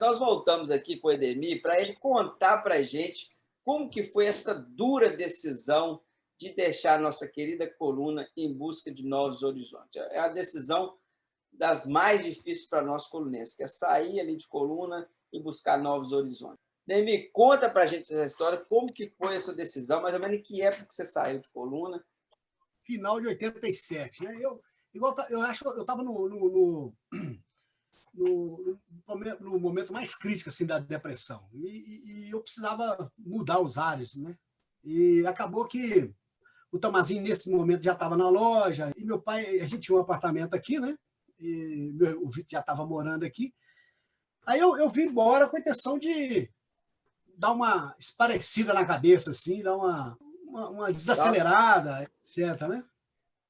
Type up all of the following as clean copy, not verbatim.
Nós voltamos aqui com o Edemir para ele contar para a gente como que foi essa dura decisão de deixar a nossa querida coluna em busca de novos horizontes. É a decisão das mais difíceis para nós coluneses, que é sair ali de coluna e buscar novos horizontes. Edemir, conta para a gente essa história, como que foi essa decisão, mais ou menos em que época que você saiu de coluna? Final de 87, né? Eu acho que eu estava no momento mais crítico assim, da depressão. E eu precisava mudar os ares, né? E acabou que o Tomazinho, nesse momento, já estava na loja, e meu pai, a gente tinha um apartamento aqui, né? E o Vitor já estava morando aqui. Aí eu vim embora com a intenção de dar uma esparecida na cabeça, assim, dar uma desacelerada, etc, né?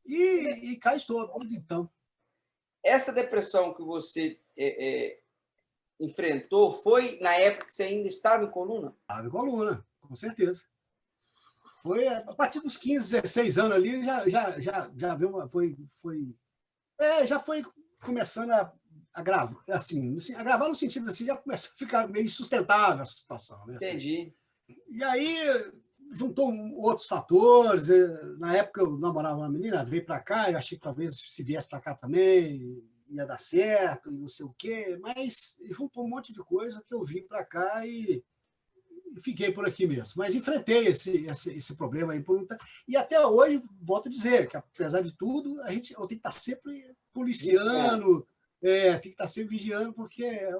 E cá estou, desde então. Essa depressão que você enfrentou foi na época que você ainda estava em coluna? Estava em coluna, com certeza. Foi a partir dos 15, 16 anos ali, já veio já foi começando a gravar, assim, a gravar no sentido assim, já começou a ficar meio insustentável a situação. Né, assim. Entendi. E aí juntou outros fatores. Na época eu namorava uma menina, veio para cá, eu achei que talvez se viesse para cá também ia dar certo, não sei o quê, mas juntou um monte de coisa que eu vim para cá e fiquei por aqui mesmo. Mas enfrentei esse problema aí. E até hoje, volto a dizer, que apesar de tudo, eu tenho que estar sempre policiando, tem que estar sempre vigiando, porque é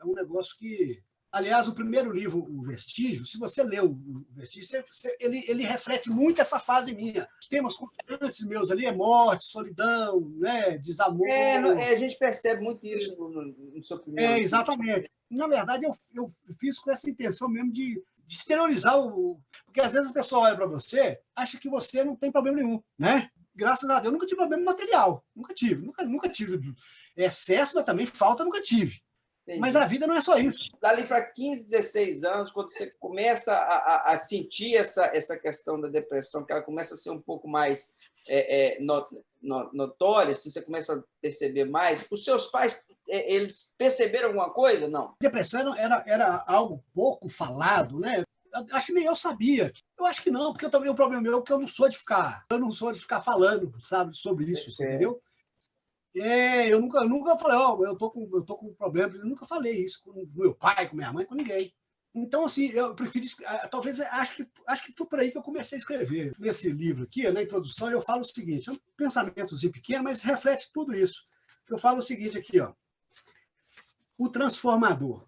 um negócio que... Aliás, o primeiro livro, O Vestígio, se você lê o Vestígio, ele reflete muito essa fase minha. Os temas constantes meus ali é morte, solidão, né, desamor. A gente percebe muito isso no seu primeiro livro. Exatamente. Na verdade, eu fiz com essa intenção mesmo de exteriorizar Porque às vezes a pessoa olha para você, acha que você não tem problema nenhum, né? Graças a Deus, eu nunca tive problema material. Nunca tive. Excesso, mas também falta, nunca tive. Entendi. Mas a vida não é só isso. Dali para 15, 16 anos, quando você começa a sentir essa questão da depressão, que ela começa a ser um pouco mais notória, assim, você começa a perceber mais, os seus pais, eles perceberam alguma coisa? Não? Depressão era algo pouco falado, né? Acho que nem eu sabia. Eu acho que não, porque também o problema meu é que eu não sou de ficar falando, sabe, sobre isso, entendeu? Eu nunca falei, eu tô com um problema, eu nunca falei isso com meu pai, com minha mãe, com ninguém. Então, assim, eu prefiro... Talvez, acho que foi por aí que eu comecei a escrever. Nesse livro aqui, na introdução, eu falo o seguinte, é um pensamentozinho pequeno, mas reflete tudo isso. Eu falo o seguinte aqui, ó. O transformador.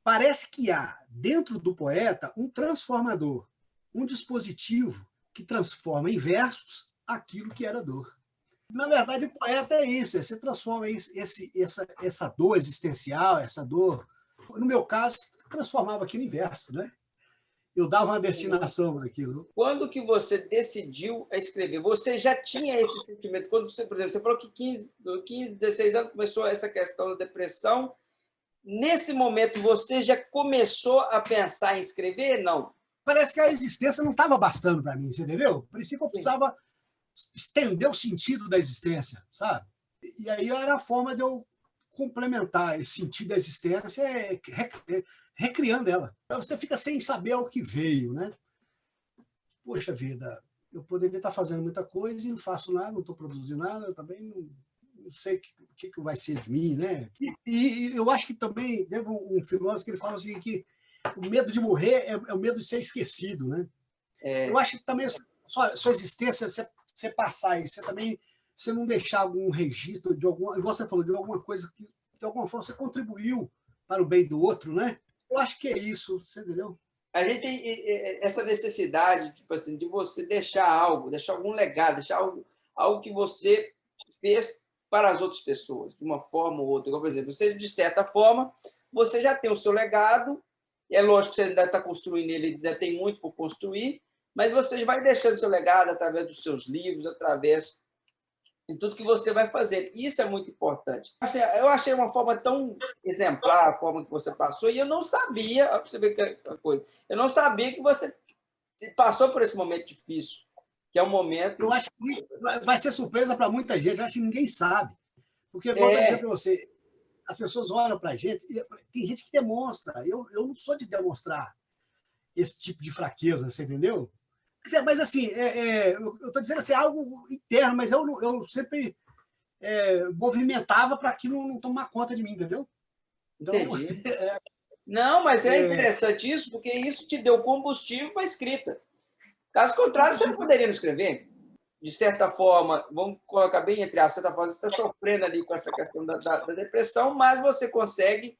Parece que há, dentro do poeta, um transformador, um dispositivo que transforma em versos aquilo que era dor. Na verdade, o poeta é isso, você transforma essa dor existencial, essa dor... No meu caso, transformava aquilo em verso, né? Eu dava uma destinação para aquilo. Quando que você decidiu a escrever? Você já tinha esse sentimento? Quando você, por exemplo, você falou que 15, 16 anos começou essa questão da depressão. Nesse momento, você já começou a pensar em escrever? Não. Parece que a existência não estava bastando para mim, você entendeu? Parecia que eu precisava estender o sentido da existência, sabe? E aí era a forma de eu complementar esse sentido da existência, recriando ela. Você fica sem saber ao que veio, né? Poxa vida, eu poderia estar fazendo muita coisa e não faço nada, não estou produzindo nada, eu também não sei o que vai ser de mim, né? E eu acho que também teve um filósofo que ele fala assim que o medo de morrer é o medo de ser esquecido, né? Eu acho que também sua existência, você passar e você não deixar algum registro de alguma, igual você falou, de alguma coisa que de alguma forma você contribuiu para o bem do outro, né? Eu acho que é isso, você entendeu? A gente tem essa necessidade, tipo assim, de você deixar algo, deixar algum legado, deixar algo que você fez para as outras pessoas, de uma forma ou outra. Por exemplo, você, de certa forma, você já tem o seu legado, é lógico que você ainda está construindo ele, ainda tem muito por construir, mas você vai deixando o seu legado através dos seus livros, através de tudo que você vai fazer. Isso é muito importante. Eu achei uma forma tão exemplar a forma que você passou, e eu não sabia, para você ver que é coisa, eu não sabia que você passou por esse momento difícil, que é um momento... Eu acho que vai ser surpresa para muita gente, eu acho que ninguém sabe. Porque, vou dizer para você, as pessoas olham para a gente, tem gente que demonstra, eu não sou de demonstrar esse tipo de fraqueza, você entendeu? Mas, assim, eu estou dizendo assim, algo interno, mas eu sempre movimentava para aquilo não tomar conta de mim, entendeu? Então, Entendi. Não, mas é interessante isso, porque isso te deu combustível para a escrita. Caso contrário, você não poderia não escrever. De certa forma, vamos colocar bem entre aspas, de certa forma, você está sofrendo ali com essa questão da depressão, mas você consegue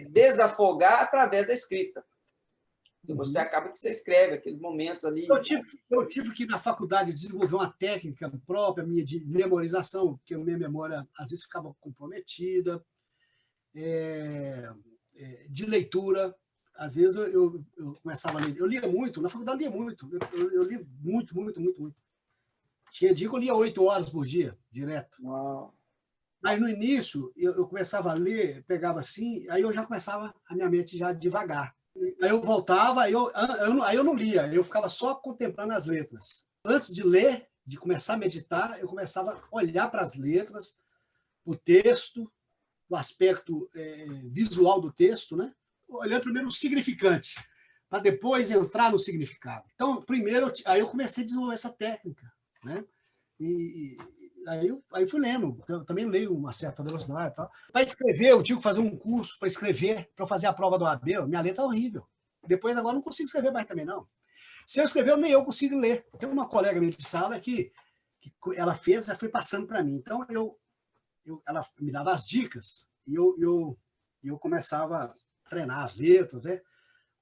desafogar através da escrita. E você acaba que você escreve aqueles momentos ali. Eu tive que, na faculdade, desenvolver uma técnica própria minha de memorização, porque a minha memória, às vezes, ficava comprometida, de leitura. Às vezes, eu começava a ler. Eu lia muito, na faculdade eu lia muito. Eu li muito, muito, muito, muito. Tinha dia que eu lia 8 horas por dia, direto. Uau. Mas, no início, eu começava a ler, pegava assim, aí eu já começava a minha mente já devagar. Aí eu voltava, aí eu não lia, eu ficava só contemplando as letras. Antes de ler, de começar a meditar, eu começava a olhar para as letras, o texto, o aspecto visual do texto, né? Olhando primeiro o significante, para depois entrar no significado. Então, primeiro, aí eu comecei a desenvolver essa técnica, né? E aí fui lendo, eu também leio uma certa velocidade e tal. Para escrever, eu tive que fazer um curso para escrever, para fazer a prova do AB, minha letra é horrível. Depois, agora, não consigo escrever mais também, não. Se eu escrever, nem eu consigo ler. Tem uma colega minha de sala que ela fez, ela foi passando para mim. Então, ela me dava as dicas e eu começava a treinar as letras, né?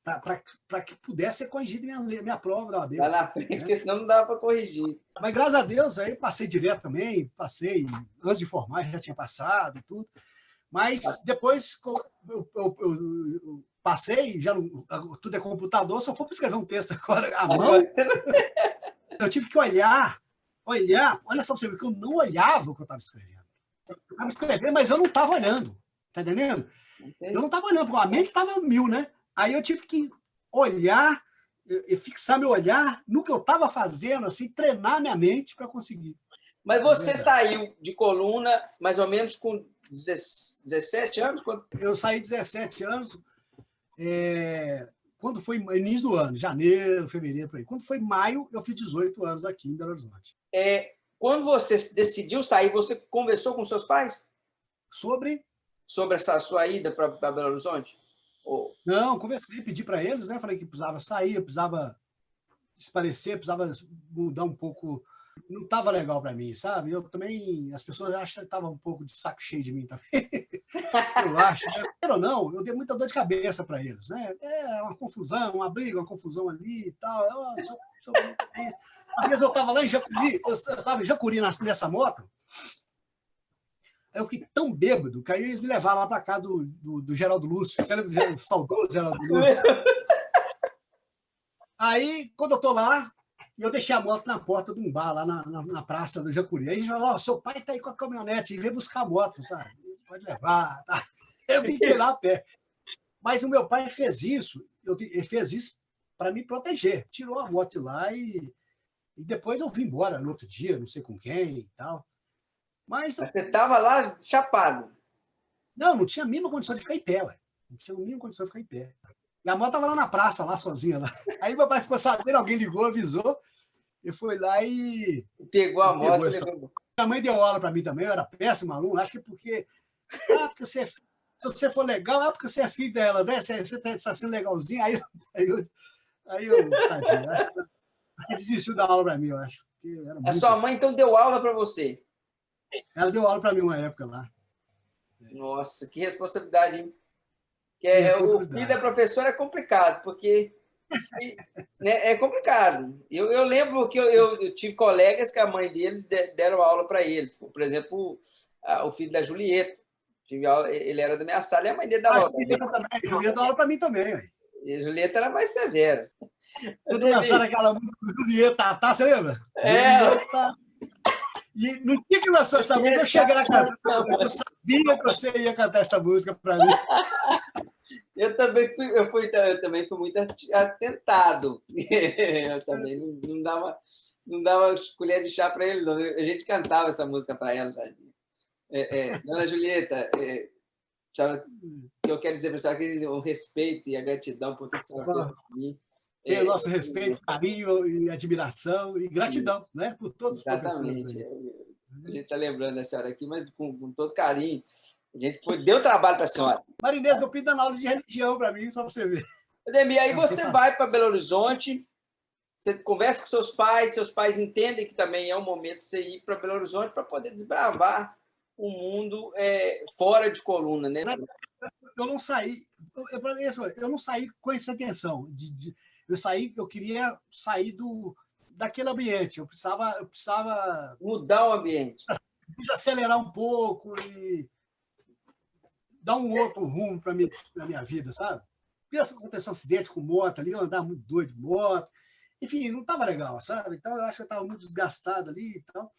Para que pudesse ser corrigida minha prova da OAB. Lá na frente, né? Porque senão não dava para corrigir. Mas, graças a Deus, aí passei direto também, antes de formar, já tinha passado e tudo. Mas depois eu passei, já tudo é computador, só for para escrever um texto agora à mão. Eu tive que olhar, olha só para você ver que eu não olhava o que eu estava escrevendo. Eu estava escrevendo, mas eu não estava olhando. Está entendendo? Eu não estava olhando, porque a mente estava mil, né? Aí eu tive que olhar e fixar meu olhar no que eu estava fazendo, assim, treinar minha mente para conseguir. Mas você saiu de coluna mais ou menos com 17 anos? Eu saí 17 anos, quando foi início do ano, janeiro, fevereiro, por aí. Quando foi maio, eu fiz 18 anos aqui em Belo Horizonte. Quando você decidiu sair, você conversou com seus pais? Sobre essa sua ida para Belo Horizonte? Não, conversei, pedi para eles, né? Falei que precisava sair, precisava esparecer, precisava mudar um pouco. Não estava legal para mim, sabe? Eu também, as pessoas acham que estava um pouco de saco cheio de mim também. Eu acho, né? Ou não, eu dei muita dor de cabeça para eles, né? Uma confusão, uma briga, uma confusão ali e tal. Uma vez eu estava lá em Jacuri, eu estava em Jacuri nessa moto. Eu fiquei tão bêbado que aí eles me levaram lá para casa do Geraldo Lúcio. Você lembra do saudoso Geraldo Lúcio? Aí, quando eu estou lá, eu deixei a moto na porta de um bar, lá na praça do Jacuri. Aí a gente falou, seu pai está aí com a caminhonete, vem buscar a moto, sabe? Pode levar. Tá? Eu fiquei lá a pé. Mas o meu pai fez isso, ele fez isso para me proteger. Tirou a moto de lá e depois eu vim embora no outro dia, não sei com quem e tal. Mas você estava lá chapado? Não tinha a mínima condição de ficar em pé, ué. Não tinha a mínima condição de ficar em pé. E a moto estava lá na praça, lá sozinha. Lá. Aí meu pai ficou sabendo, alguém ligou, avisou, e foi lá e pegou a moto. Minha mãe deu aula para mim também, eu era péssimo aluno, acho que porque você se você for legal, porque você é filho dela, né? Você está sendo legalzinho, aí eu tadinho, acho que desistiu da aula para mim, eu acho. A sua mãe, então, deu aula para você? Ela deu aula para mim uma época lá. Nossa, que responsabilidade, hein? O filho da professora é complicado, porque né, é complicado. Eu lembro que eu tive colegas que a mãe deles deram aula para eles. Por exemplo, o filho da Julieta. Ele era da minha sala e a mãe dele dava aula. Julieta deu aula para mim também. Ué. E a Julieta era mais severa. Quando lançaram aquela música Julieta, você lembra? Julieta. E no dia que lançou essa música, eu cheguei lá cantando. Eu sabia que você ia cantar essa música para mim. Eu também fui muito atentado. Eu também não dava colher de chá para eles, não. A gente cantava essa música para ela. Dona Julieta, eu quero dizer para a senhora que o respeito e a gratidão por tudo que a senhora fez por mim. Tem o nosso respeito, carinho e admiração e gratidão, né, por todos os professores. Exatamente. A gente está lembrando da senhora aqui, mas com todo carinho. A gente deu trabalho para a senhora. Marinês, eu pedi dando aula de religião para mim, só para você ver. Ademir, aí você vai para Belo Horizonte, você conversa com seus pais entendem que também é um momento de você ir para Belo Horizonte para poder desbravar o mundo fora de Coluna, né? Eu não saí, eu não saí com essa intenção. Eu queria sair daquele ambiente. Eu precisava mudar o ambiente, acelerar um pouco e dar um outro rumo para minha vida, sabe? Aconteceu um acidente com moto ali, eu andava muito doido de moto. Enfim, não estava legal, sabe? Então, eu acho que eu estava muito desgastado ali e tal.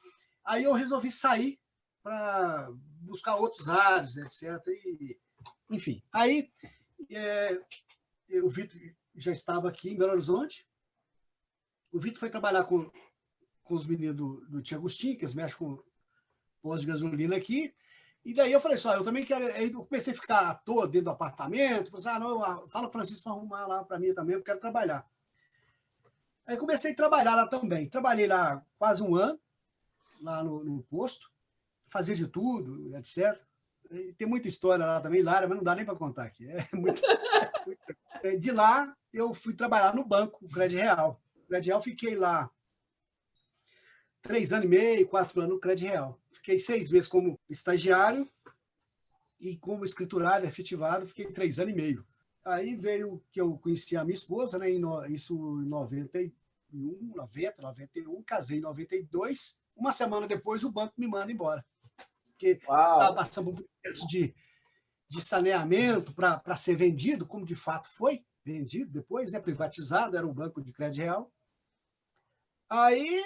Aí eu resolvi sair para buscar outros ares, etc. Enfim, aí o Vitor já estava aqui em Belo Horizonte. O Vitor foi trabalhar com os meninos do Tio Agostinho, que eles mexem com posto de gasolina aqui. E daí eu falei só, eu também quero. Aí eu comecei a ficar à toa dentro do apartamento. Falei, não, fala Francisco para arrumar lá para mim também, eu quero trabalhar. Aí comecei a trabalhar lá também. Trabalhei lá quase um ano, lá no posto, fazia de tudo, etc. E tem muita história lá também, Lara, mas não dá nem para contar aqui. De lá, eu fui trabalhar no banco, o Crédito Real. O Crédito Real, fiquei lá 3 anos e meio, 4 anos no Crédito Real. Fiquei 6 meses como estagiário e como escriturário efetivado, fiquei 3 anos e meio. Aí veio que eu conheci a minha esposa, né, isso em 91, casei em 92. Uma semana depois, o banco me manda embora. Porque estava passando por um processo de saneamento para ser vendido, como de fato foi vendido depois, né, privatizado, era um banco de crédito real. Aí,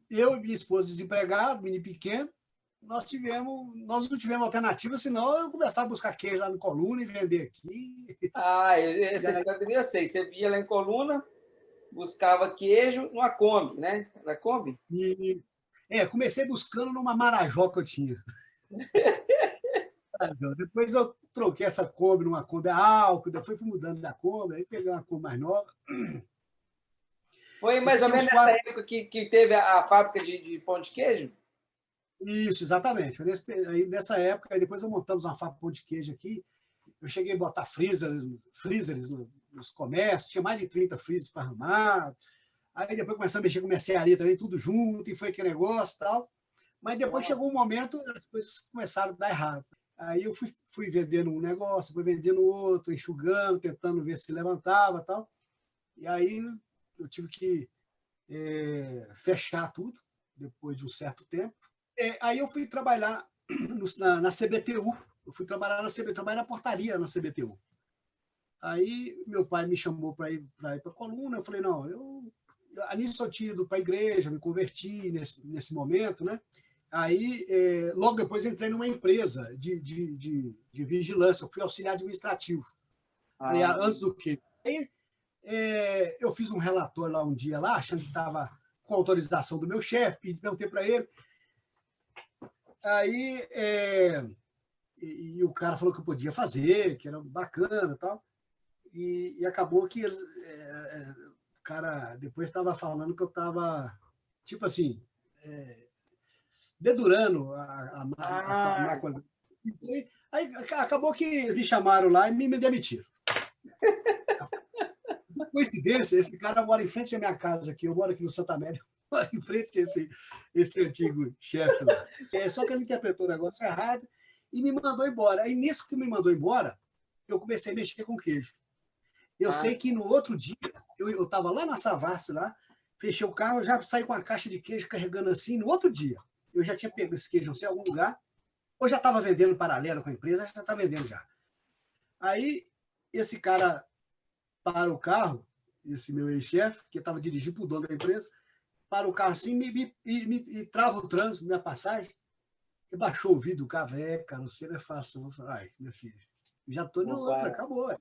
eu e minha esposa desempregados, menino pequeno, nós não tivemos alternativa, senão eu começava a buscar queijo lá no Coluna e vender aqui. Essa história eu sei. Você via lá em Coluna, buscava queijo numa Kombi, né? Era Kombi? Comecei buscando numa Marajó que eu tinha. Depois eu troquei essa Kombi numa Kombi a álcool, depois fui mudando da Kombi, aí peguei uma Kombi mais nova. Foi mais ou menos nessa época que teve a fábrica de pão de queijo? Isso, exatamente. Aí, nessa época, aí depois eu montamos uma fábrica de pão de queijo aqui. Eu cheguei a botar freezers nos comércios, tinha mais de 30 freezers para arrumar. Aí depois começamos a mexer com mercearia também, tudo junto, e foi aquele negócio e tal. Mas depois chegou um momento, as coisas começaram a dar errado. Aí eu fui vendendo um negócio, fui vendendo outro, enxugando, tentando ver se levantava e tal. E aí eu tive que fechar tudo, depois de um certo tempo. Aí eu fui trabalhar na CBTU. Eu fui trabalhar na portaria na CBTU. Aí meu pai me chamou para ir para a Coluna. Eu falei, não, nisso eu tinha ido para a igreja, me converti nesse momento, né? Aí, logo depois, entrei numa empresa de vigilância. Eu fui auxiliar administrativo. Antes do quê? Aí, eu fiz um relatório lá um dia, lá, achando que estava com autorização do meu chefe, perguntei para ele. Aí, e o cara falou que eu podia fazer, que era bacana e tal. E acabou que o cara depois estava falando que eu estava, tipo assim, dedurando a máquina. Aí acabou que me chamaram lá e me demitiram. Por coincidência, esse cara mora em frente à minha casa aqui. Eu moro aqui no Santa Amélia, mora em frente a esse antigo chefe lá. Só que ele interpretou o negócio errado e me mandou embora. Aí, nisso que me mandou embora, eu comecei a mexer com queijo. Eu sei que no outro dia, eu estava lá na Savassi, lá, fechei o carro, já saí com uma caixa de queijo carregando assim. No outro dia, eu já tinha pego esse queijo, não sei, em algum lugar, ou já estava vendendo paralelo com a empresa, já estava vendendo já. Aí, esse cara para o carro, esse meu ex-chefe, que estava dirigindo para o dono da empresa, para o carro assim e trava o trânsito, minha passagem, e baixou o vidro do carro, cara, você não é fácil. Eu falei, ai, meu filho, já estou em outra, acabou.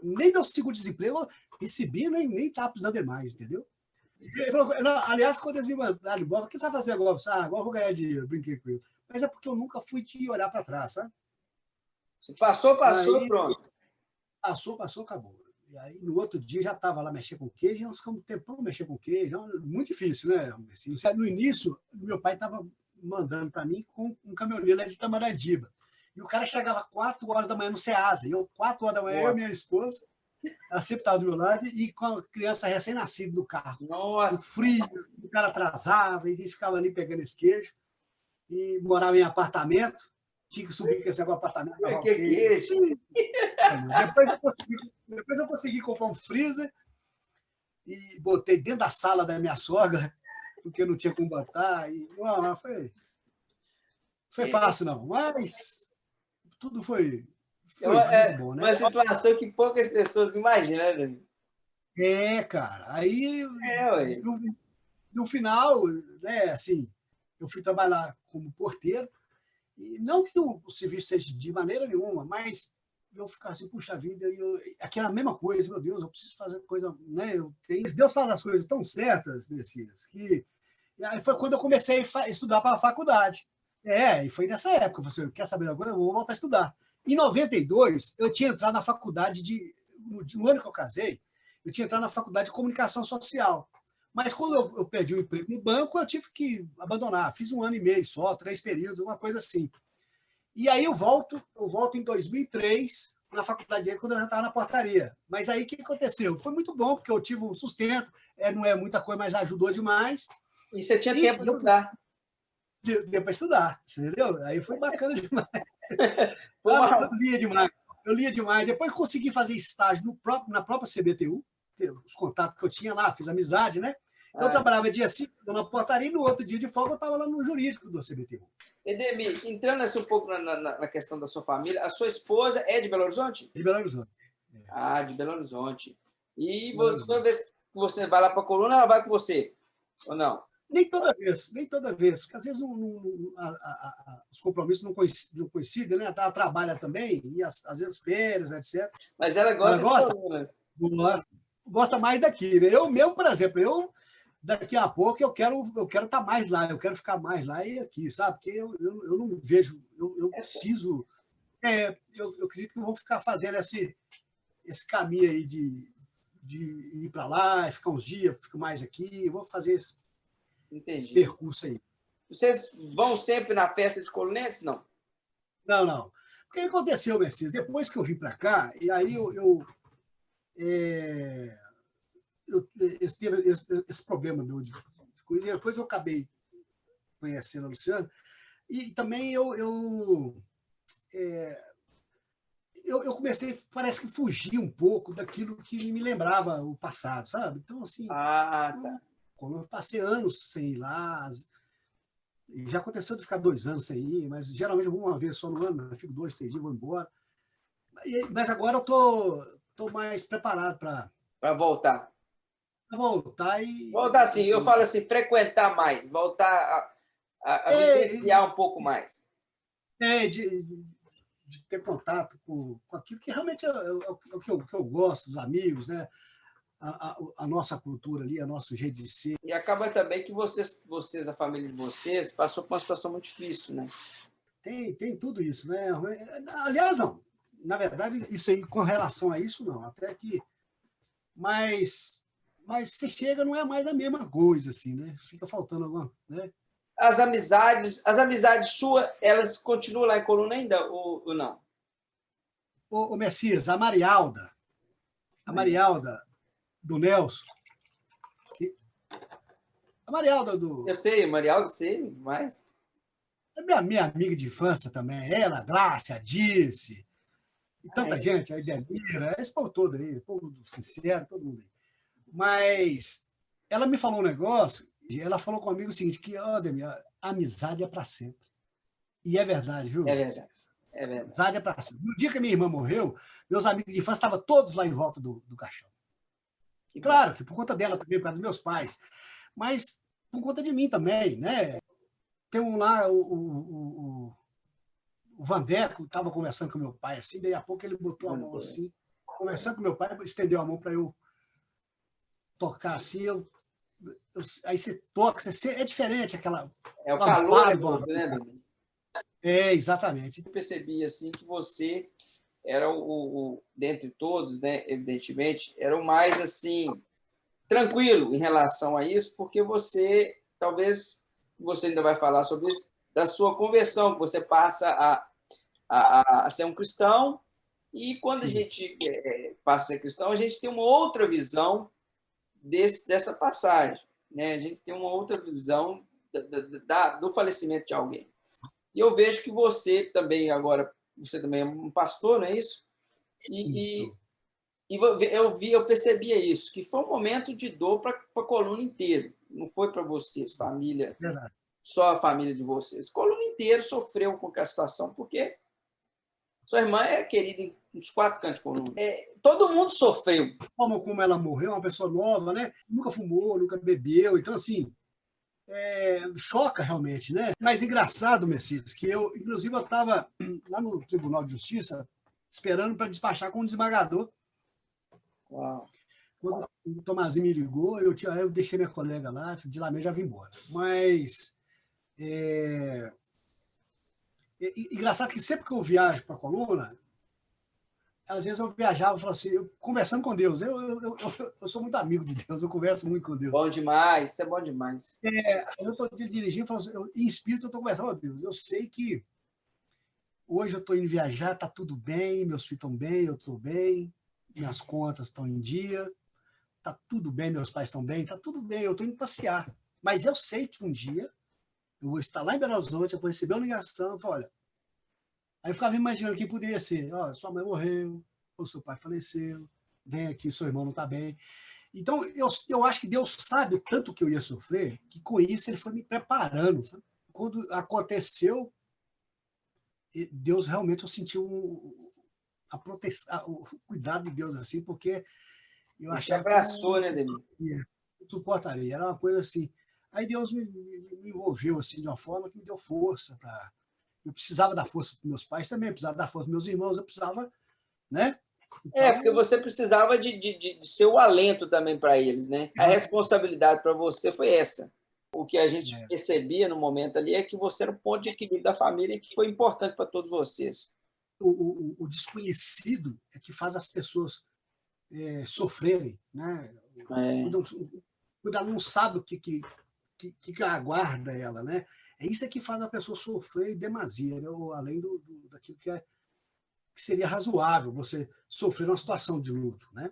Nem meu seguro-desemprego eu recebi, nem estava precisando de mais, entendeu? Ele falou, não, aliás, quando eles me mandaram embora, o que você vai fazer agora? Eu falei, agora eu vou ganhar dinheiro, brinquei com ele. Mas é porque eu nunca fui de olhar para trás, sabe? Você passou, Aí pronto. passou, acabou. E aí, no outro dia, já estava lá mexendo com queijo, nós ficamos um tempão mexendo com queijo. Muito difícil, né? Assim, no início, meu pai estava mandando para mim com um caminhoneiro lá de Tamaradiba. E o cara chegava 4 horas da manhã no Ceasa. E eu, 4 horas da manhã, eu e minha esposa, ela sempre estava do meu lado, e com a criança recém-nascida no carro. Nossa. O frio, o cara atrasava, e a gente ficava ali pegando esse queijo. E morava em apartamento, tinha que subir com esse apartamento. Que queijo. Depois eu consegui comprar um freezer e botei dentro da sala da minha sogra, porque não tinha como botar. E, não foi fácil, não. Mas tudo foi muito bom, né? Uma situação que poucas pessoas imaginam, né, Davi? Cara. Aí, no final, né, assim, eu fui trabalhar como porteiro. E não que o serviço seja de maneira nenhuma, mas eu ficar assim, puxa vida, aquela mesma coisa, meu Deus, eu preciso fazer coisa, né? Deus faz as coisas tão certas, Messias, que e aí foi quando eu comecei a estudar para a faculdade. E foi nessa época, você quer saber agora, eu vou voltar a estudar. Em 92, eu tinha entrado na faculdade no ano que eu casei, eu tinha entrado na faculdade de comunicação social. Mas quando eu perdi o emprego no banco, eu tive que abandonar. Fiz 1 ano e meio só, 3 períodos, uma coisa assim. E aí eu volto em 2003, na faculdade dele, quando eu já estava na portaria. Mas aí o que aconteceu? Foi muito bom, porque eu tive um sustento, não é muita coisa, mas ajudou demais. E você tinha tempo para estudar. Deu para estudar, entendeu? Aí foi bacana demais. Eu lia demais. Depois consegui fazer estágio na própria CBTU, os contatos que eu tinha lá, fiz amizade, né? Então, eu trabalhava dia 5 na portaria e no outro dia de folga eu estava lá no jurídico do CBTU. Edemir, entrando assim um pouco na questão da sua família, a sua esposa é de Belo Horizonte? De Belo Horizonte. De Belo Horizonte. E toda vez que você vai lá para a coluna, ela vai com você, ou não? Nem toda vez, porque às vezes os compromissos não coincidem, né? Ela trabalha também, e às vezes férias, etc. Mas ela gosta de coluna. Gosta mais daqui, né? Eu mesmo, por exemplo, daqui a pouco eu quero estar mais lá, eu quero ficar mais lá e aqui, sabe? Porque eu não me vejo, eu preciso. Eu acredito que eu vou ficar fazendo esse caminho aí de ir para lá, ficar uns dias, fico mais aqui, eu vou fazer esse percurso aí. Vocês vão sempre na festa de colunense, não? Não. O que aconteceu, Messias? Depois que eu vim para cá, e aí eu teve esse problema meu de coisa, e depois eu acabei conhecendo a Luciana, e também eu comecei, parece que fugir um pouco daquilo que me lembrava o passado, sabe? Então, assim, como eu passei anos sem ir lá, já aconteceu de ficar 2 anos sem ir, mas geralmente eu vou uma vez só no ano, eu fico 2, 3 dias, vou embora. Mas agora eu tô mais preparado para voltar. Voltar assim, eu falo assim, frequentar mais, voltar a vivenciar um pouco mais. De ter contato com aquilo que realmente é o que eu gosto, dos amigos, né? A nossa cultura ali, o nosso jeito de ser. E acaba também que vocês, a família de vocês, passou por uma situação muito difícil, né? Tem tudo isso, né? Aliás, não. Na verdade, isso aí, com relação a isso, não. Até que... Mas você chega, não é mais a mesma coisa, assim, né? Fica faltando alguma... Né? As amizades suas, elas continuam lá em Coluna ainda ou não? O Messias, a Marialda do Nelson. A Marialda do... Eu sei, Marialda, sei, mas... É minha amiga de infância também. Ela, a Glácia, a Dirce, e tanta gente, a Idemira, esse povo todo aí, o povo sincero, todo mundo aí. Mas ela me falou um negócio, e ela falou comigo o seguinte, que, Ademir, a amizade é para sempre. E é verdade, viu? É verdade. Amizade é para sempre. No dia que a minha irmã morreu, meus amigos de infância estavam todos lá em volta do caixão. Claro que por conta dela também, por causa dos meus pais, mas por conta de mim também, né? Tem um lá, o Vandeco estava conversando com meu pai, assim, daí a pouco ele botou a mão assim, conversando com meu pai, estendeu a mão para eu tocar assim, aí você toca, é diferente aquela... O calor é outro, né, Domingo? Exatamente. Eu percebi assim que você era dentre todos, né, evidentemente, era o mais assim tranquilo em relação a isso, porque você, talvez, você ainda vai falar sobre isso, da sua conversão, que você passa a ser um cristão, e quando a gente passa a ser cristão, a gente tem uma outra visão dessa passagem, né? A gente tem uma outra visão do falecimento de alguém. E eu vejo que você também, agora, você também é um pastor, não é isso? E eu percebia isso, que foi um momento de dor para a coluna inteira. Não foi para vocês, família, só a família de vocês. A coluna inteira sofreu com a situação, porque sua irmã é querida em uns 4 cantos de coluna. Todo mundo sofreu. A forma como ela morreu, uma pessoa nova, né? Nunca fumou, nunca bebeu. Então, assim, choca realmente, né? Mas engraçado, Messias, que inclusive, eu estava lá no Tribunal de Justiça esperando para despachar com um desembargador. Uau. Quando o Tomazinho me ligou, eu deixei minha colega lá, de lá mesmo já vim embora. Mas engraçado que sempre que eu viajo para a coluna, às vezes eu viajava e falava assim, conversando com Deus. Eu sou muito amigo de Deus, eu converso muito com Deus. Bom demais, isso é bom demais. Eu estou dirigindo, falo assim, em espírito eu estou conversando com Deus. Eu sei que hoje eu estou indo viajar, está tudo bem, meus filhos estão bem, eu estou bem, minhas contas estão em dia, está tudo bem, meus pais estão bem, está tudo bem, eu estou indo passear. Mas eu sei que um dia eu vou estar lá em Belo Horizonte, eu vou receber uma ligação, eu falo, olha... Aí eu ficava imaginando quem poderia ser. Sua mãe morreu, ou seu pai faleceu, vem aqui, seu irmão não está bem. Então, eu acho que Deus sabe o tanto que eu ia sofrer, que com isso ele foi me preparando. Sabe? Quando aconteceu, Deus realmente, eu senti a proteção, o cuidado de Deus, assim, porque eu achava abraçou, né, Demi? Eu suportaria. Era uma coisa assim. Aí Deus me envolveu assim, de uma forma que me deu força para... Eu precisava dar força para meus pais também, eu precisava dar força para meus irmãos, eu precisava, né? Então, porque você precisava de ser o alento também para eles, né? A responsabilidade para você foi essa. O que a gente percebia no momento ali é que você era o ponto de equilíbrio da família e que foi importante para todos vocês. O desconhecido é que faz as pessoas sofrerem, né? Quando ela não sabe o que aguarda ela, né? É isso que faz a pessoa sofrer em demasia, né? Além daquilo que seria razoável você sofrer uma situação de luto, né?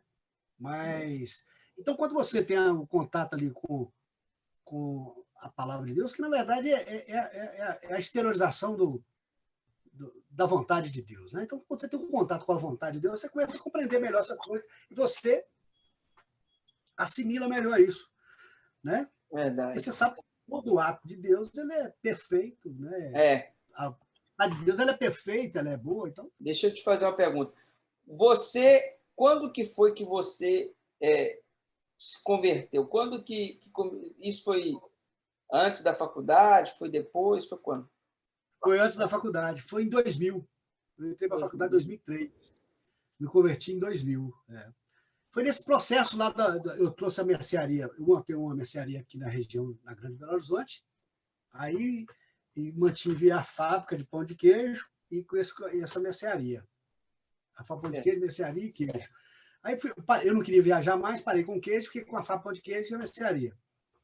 Mas então, quando você tem um contato ali com a palavra de Deus, que na verdade é a exteriorização da vontade de Deus, né? Então, quando você tem um contato com a vontade de Deus, você começa a compreender melhor essas coisas e você assimila melhor isso, né? Verdade. E você sabe que todo ato de Deus ele é perfeito, né? A de Deus ela é perfeita, ela é boa, então. Deixa eu te fazer uma pergunta. Quando que foi que você se converteu? Quando que isso foi antes da faculdade? Foi depois? Foi quando? Foi antes da faculdade. Foi em 2000. Eu entrei para a faculdade em 2003. Me converti em 2000. Foi nesse processo lá, eu trouxe a mercearia. Eu montei uma mercearia aqui na região, na Grande Belo Horizonte. Aí mantive a fábrica de pão de queijo e com essa mercearia. A fábrica de pão de queijo, mercearia e queijo. Aí eu não queria viajar mais, parei com queijo, fiquei com a fábrica de pão de queijo e a mercearia.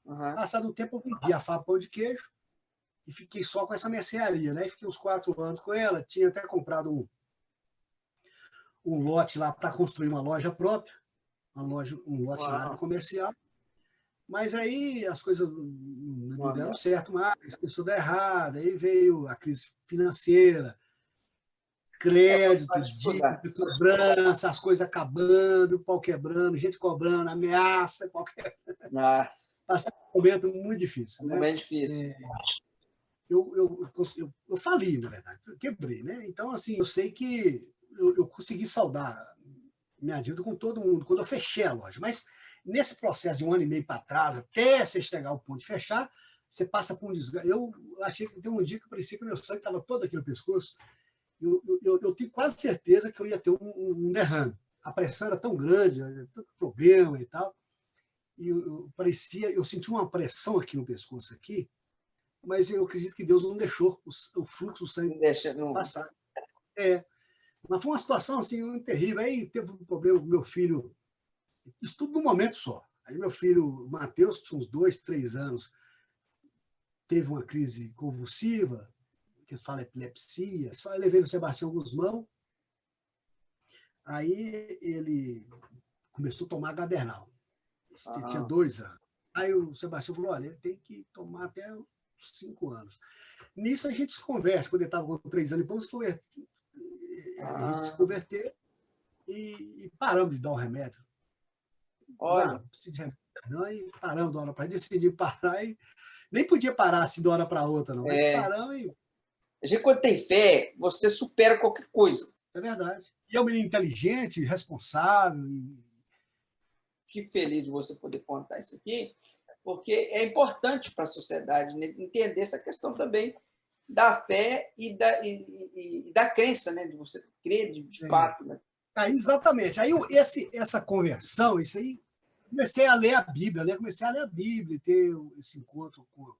Passado um tempo, eu vendi a fábrica de pão de queijo e fiquei só com essa mercearia. Né? Fiquei uns 4 anos com ela, tinha até comprado um lote lá para construir uma loja própria, um lote na área comercial. Mas aí as coisas não deram certo mais, começou a dar errado, aí veio a crise financeira, crédito, dívida, cobrança, as coisas acabando, pau quebrando, gente cobrando, ameaça, qualquer... Nossa. Passei um momento muito difícil. Um momento difícil. Eu fali, na verdade, eu quebrei, né? Então, assim, eu sei que eu consegui saldar minha dívida com todo mundo quando eu fechei a loja, mas nesse processo de 1 ano e meio para trás, até você chegar ao ponto de fechar, você passa por um desgaste. Eu achei que tem um dia que parecia que meu sangue estava todo aqui no pescoço. Eu tenho quase certeza que eu ia ter um derrame. A pressão era tão grande, tanto problema e tal. eu senti uma pressão aqui no pescoço, aqui, mas eu acredito que Deus não deixou o fluxo do sangue passar. Mas foi uma situação assim, terrível. Aí teve um problema com meu filho, isso tudo num momento só. Aí meu filho, Matheus, que tinha uns 2, 3 anos, teve uma crise convulsiva, que eles falam epilepsia. Eu levei o Sebastião Guzmão, aí ele começou a tomar Gadernal. Tinha 2 anos. Aí o Sebastião falou, olha, ele tem que tomar até uns 5 anos. Nisso a gente se converte. Quando ele estava com 3 anos e pouco, a gente se converteu e paramos de dar o remédio. Olha. Não precisa de remédio, não, e paramos de uma hora para outra. Decidi parar e nem podia parar assim de uma hora para outra, não. Mas paramos e... A gente, quando tem fé, você supera qualquer coisa. É verdade. E é um menino inteligente, responsável. Fico feliz de você poder contar isso aqui, porque é importante para a sociedade, né, entender essa questão também da fé e da crença, né, de você crer de fato. Né? Exatamente. Aí essa conversão, isso aí, comecei a ler a Bíblia, né? Comecei a ler a Bíblia, ter esse encontro com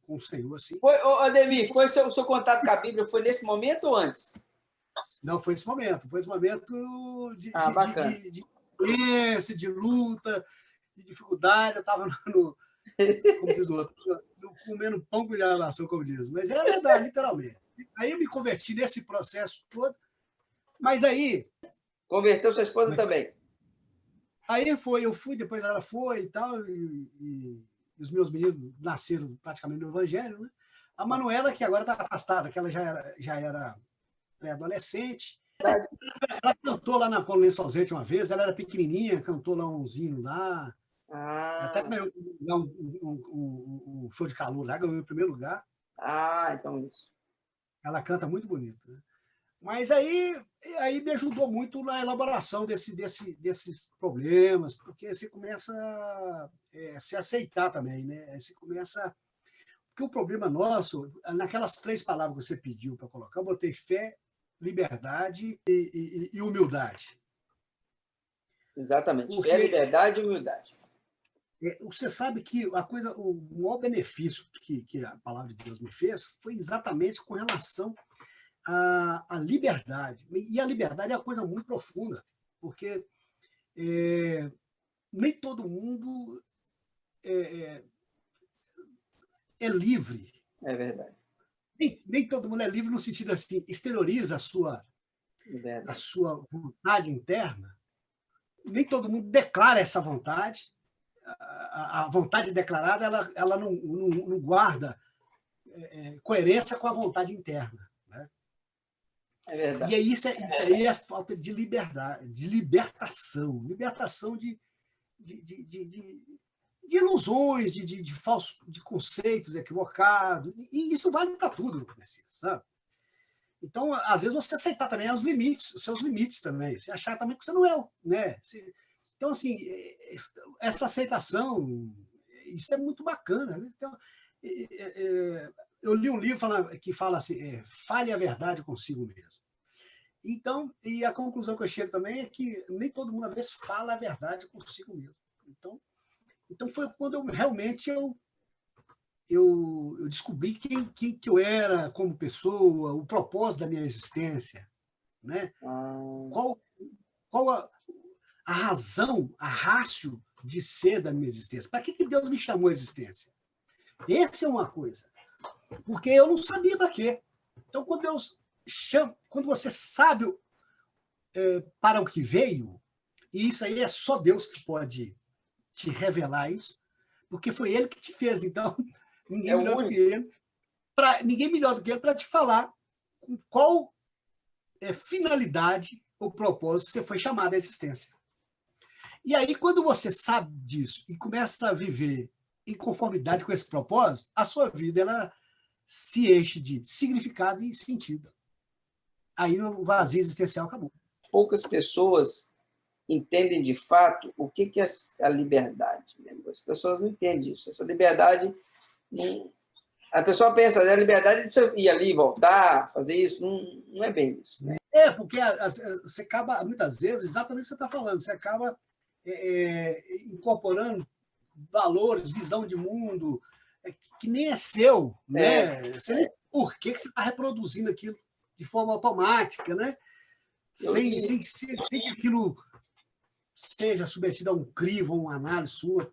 o Senhor. Assim. Ademir, foi o seu contato com a Bíblia, foi nesse momento ou antes? Não, foi esse momento. Foi esse momento de de luta, de dificuldade. Eu estava como diz o outro, comendo pão com relação, como diz. Mas é verdade, literalmente. Aí eu me converti nesse processo todo, mas aí... Converteu sua esposa também? Aí eu fui, depois ela foi e tal, e os meus meninos nasceram praticamente no Evangelho, né? A Manuela, que agora está afastada, que ela já era pré-adolescente. Ela cantou lá na Colônia Solzente uma vez, ela era pequenininha, cantou lá uns hinos lá. Até ganhou um show de calor lá, ganhou em primeiro lugar. Então isso. Ela canta muito bonito. Né? Mas aí me ajudou muito na elaboração desses problemas, porque você começa a se aceitar também. Né? Você começa... Porque o problema nosso, naquelas 3 palavras que você pediu para colocar, eu botei fé, liberdade e humildade. Exatamente. Porque... Fé, liberdade e humildade. Você sabe que o maior benefício que a palavra de Deus me fez foi exatamente com relação à liberdade. E a liberdade é uma coisa muito profunda, porque nem todo mundo é livre. É verdade. Nem todo mundo é livre no sentido assim, exterioriza a sua vontade interna. Nem todo mundo declara essa vontade. A vontade declarada ela não guarda coerência com a vontade interna. Né? É verdade. E aí isso aí é falta de liberdade, de libertação de ilusões, de falsos, de conceitos equivocados. E isso vale para tudo, Messias, sabe? Então, às vezes, você aceitar também os seus limites também. Você achar também que você não é, né? Então, assim, essa aceitação, isso é muito bacana. Né? Então, eu li um livro que fala assim, fale a verdade consigo mesmo. Então, e a conclusão que eu chego também é que nem todo mundo, às vezes, fala a verdade consigo mesmo. Então foi quando realmente eu descobri quem que eu era como pessoa, o propósito da minha existência. Né? Qual a razão, a ratio de ser da minha existência. Para que Deus me chamou à existência? Essa é uma coisa. Porque eu não sabia para quê. Então, quando Deus chama, quando você sabe para o que veio, e isso aí é só Deus que pode te revelar isso, porque foi Ele que te fez. Então, ninguém melhor do que Ele para te falar com qual finalidade ou propósito você foi chamado à existência. E aí, quando você sabe disso e começa a viver em conformidade com esse propósito, a sua vida ela se enche de significado e sentido. Aí o vazio existencial acabou. Poucas pessoas entendem de fato o que é a liberdade. As pessoas não entendem isso. Essa liberdade... A pessoa pensa, a liberdade de você ir ali, voltar, fazer isso, não é bem isso. Né? Porque você acaba, muitas vezes, exatamente o que você está falando, você acaba incorporando valores, visão de mundo, que nem é seu, né? Você nem por que você está reproduzindo aquilo de forma automática, né? Sem que aquilo seja submetido a um crivo, a uma análise sua.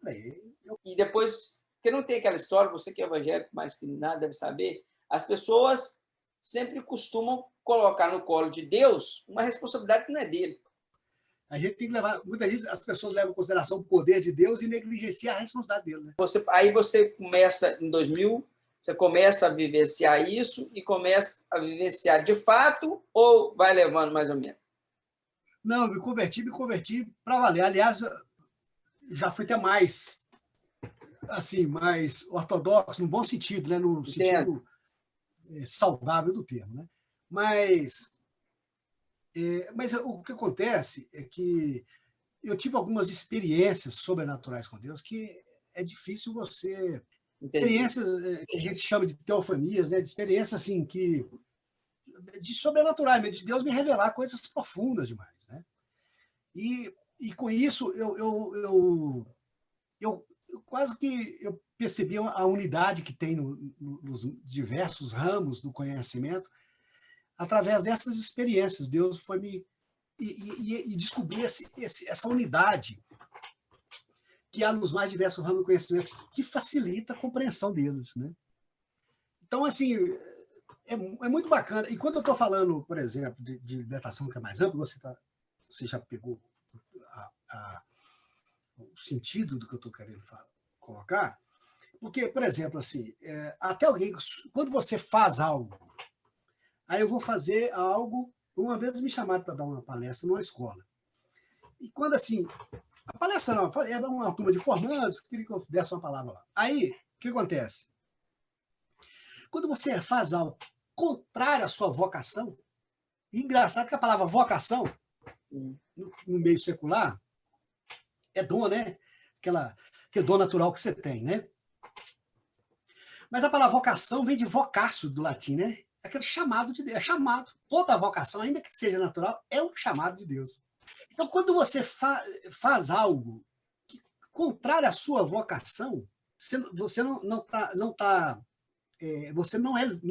E depois, porque não tem aquela história, você que é evangélico, mas que nada deve saber, as pessoas sempre costumam colocar no colo de Deus uma responsabilidade que não é dele. A gente tem que levar, muitas vezes as pessoas levam em consideração o poder de Deus e negligenciam a responsabilidade dele. Né? Aí você começa, em 2000, você começa a vivenciar isso e começa a vivenciar de fato ou vai levando mais ou menos? Não, me converti para valer. Aliás, já fui até mais, assim, mais ortodoxo, no bom sentido, né? No sentido saudável do termo. Né? Mas o que acontece é que eu tive algumas experiências sobrenaturais com Deus que é difícil você... Experiências que a gente chama de teofanias, né? De experiências assim, de sobrenaturais, de Deus me revelar coisas profundas demais. Né? E com isso, eu quase que eu percebi a unidade que tem nos diversos ramos do conhecimento através dessas experiências. Deus foi me... E descobri essa unidade que há nos mais diversos ramos do conhecimento, que facilita a compreensão deles. Né? Então, assim, é muito bacana. E quando eu estou falando, por exemplo, de libertação que é mais ampla, você já pegou o sentido do que eu estou querendo colocar, porque, por exemplo, assim, até alguém, quando você faz algo, aí eu vou fazer algo, uma vez me chamaram para dar uma palestra numa escola. E quando, assim, a palestra não, era uma turma de formandos, queria que eu desse uma palavra lá. Aí, o que acontece? Quando você faz algo contrário à sua vocação, e engraçado que a palavra vocação, no meio secular, é dom, né? Que dom natural que você tem, né? Mas a palavra vocação vem de vocatio, do latim, né? Aquele chamado de Deus, é chamado. Toda vocação, ainda que seja natural, é um chamado de Deus. Então, quando você faz algo contrário à sua vocação, você não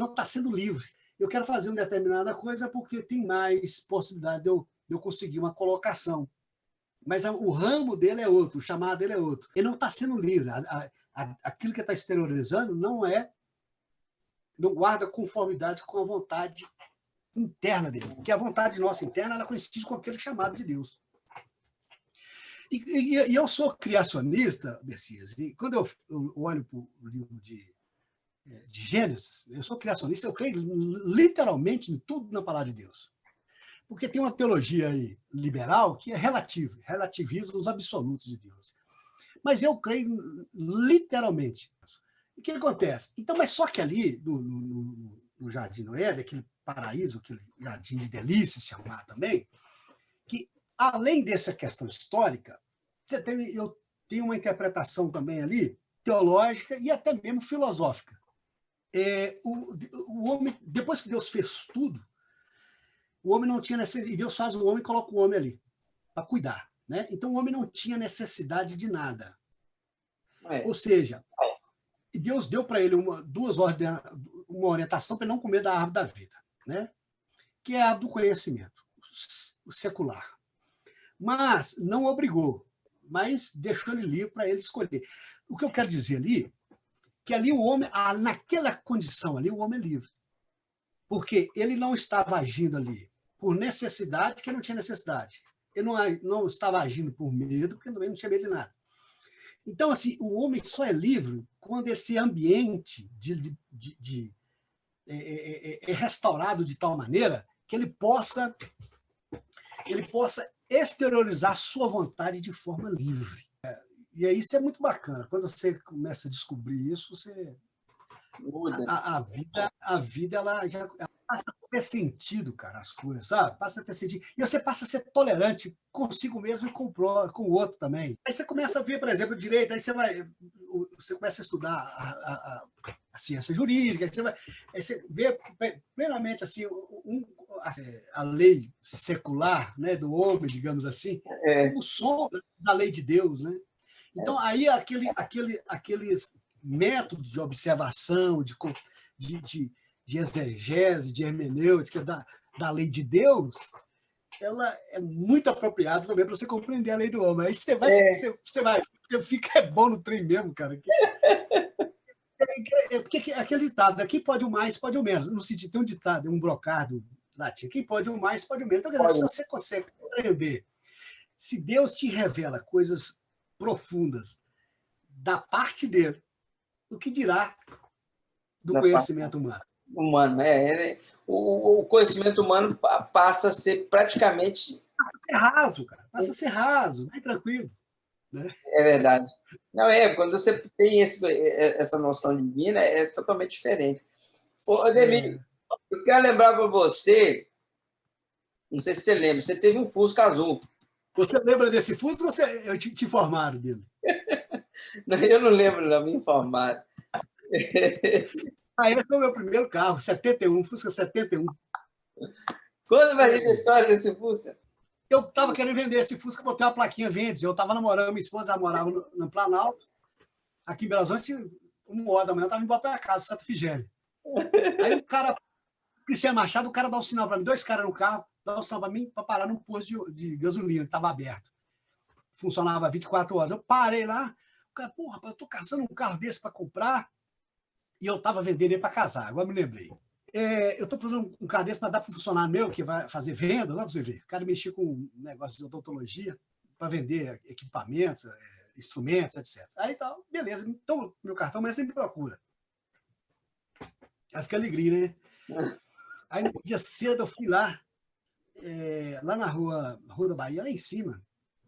está sendo livre. Eu quero fazer uma determinada coisa porque tem mais possibilidade de eu conseguir uma colocação. Mas o ramo dele é outro, o chamado dele é outro. Ele não está sendo livre. Aquilo que está exteriorizando não guarda conformidade com a vontade interna dele. Porque a vontade nossa interna ela coincide com aquele chamado de Deus. E eu sou criacionista, Messias, e quando eu olho para o livro de Gênesis, eu sou criacionista, eu creio literalmente em tudo na palavra de Deus. Porque tem uma teologia aí liberal que é relativiza os absolutos de Deus. Mas eu creio literalmente. E o que acontece? Então, mas só que ali, no Jardim do Éden, aquele paraíso, aquele jardim de chamar também, que além dessa questão histórica, eu tenho uma interpretação também ali, teológica e até mesmo filosófica. O homem, depois que Deus fez tudo, o homem não tinha necessidade, e Deus faz o homem e coloca o homem ali para cuidar. Né? Então o homem não tinha necessidade de nada. Ou seja, Deus deu para ele uma orientação para ele não comer da árvore da vida, né? Que é a árvore do conhecimento, o secular. Mas não obrigou, mas deixou ele livre para ele escolher. O que eu quero dizer ali, que ali o homem, naquela condição ali, o homem é livre. Porque ele não estava agindo ali por necessidade, que não tinha necessidade. Ele não estava agindo por medo, porque também não tinha medo de nada. Então, assim, o homem só é livre quando esse ambiente é restaurado de tal maneira que ele possa exteriorizar a sua vontade de forma livre. E aí isso é muito bacana. Quando você começa a descobrir isso, a vida ela passa a ter sentido, cara, as coisas, sabe? Passa a ter sentido. E você passa a ser tolerante consigo mesmo e com o outro também. Aí você começa a ver, por exemplo, o direito, aí você começa a estudar a ciência jurídica, aí você vê plenamente assim, a lei secular, né, do homem, digamos assim, como sombra da lei de Deus, né? Então, aí aqueles métodos de observação, de exegese, de hermenêutica da lei de Deus, ela é muito apropriada também para você compreender a lei do homem. Aí você fica bom no trem mesmo, cara. Porque aquele ditado, aqui pode o mais, pode o menos. No sentido, tem um ditado, um brocado latim, quem pode o mais, pode o menos. Então, quer dizer, se você consegue compreender, se Deus te revela coisas profundas da parte dele, o que dirá do conhecimento humano? O conhecimento humano passa a ser praticamente... Passa a ser raso, cara. Passa a ser raso, bem tranquilo. Né? É verdade. Não, quando você tem essa noção divina, é totalmente diferente. Ô, Ademir, eu quero lembrar para você, não sei se você lembra, você teve um Fusca azul. Você lembra desse Fusca ou eu te informaram dele? Não, eu não lembro, não, me informaram. Esse foi o meu primeiro carro, 71, Fusca 71. Conta pra gente a história desse Fusca. Eu estava querendo vender esse Fusca, botei uma plaquinha vendes. Eu estava namorando, minha esposa morava no Planalto, aqui em Belo Horizonte, 1h da manhã, eu estava indo embora para casa, Santa Figênia. Aí o cara, Cristiano Machado, o cara dá um sinal para mim, 2 caras no carro, dá um sinal para mim para parar num posto de gasolina, que estava aberto. Funcionava 24 horas. Eu parei lá, o cara, porra, eu estou caçando um carro desse para comprar, e eu estava vendendo ele para casar, agora me lembrei. Eu estou procurando um carro desse para dar para um funcionário meu que vai fazer vendas, lá para você ver. O cara mexia com um negócio de odontologia para vender equipamentos, instrumentos, etc. Aí tal, beleza, então meu cartão, mas sempre procura. Aí fica alegria, né? Aí no dia cedo eu fui lá na rua da Bahia, lá em cima,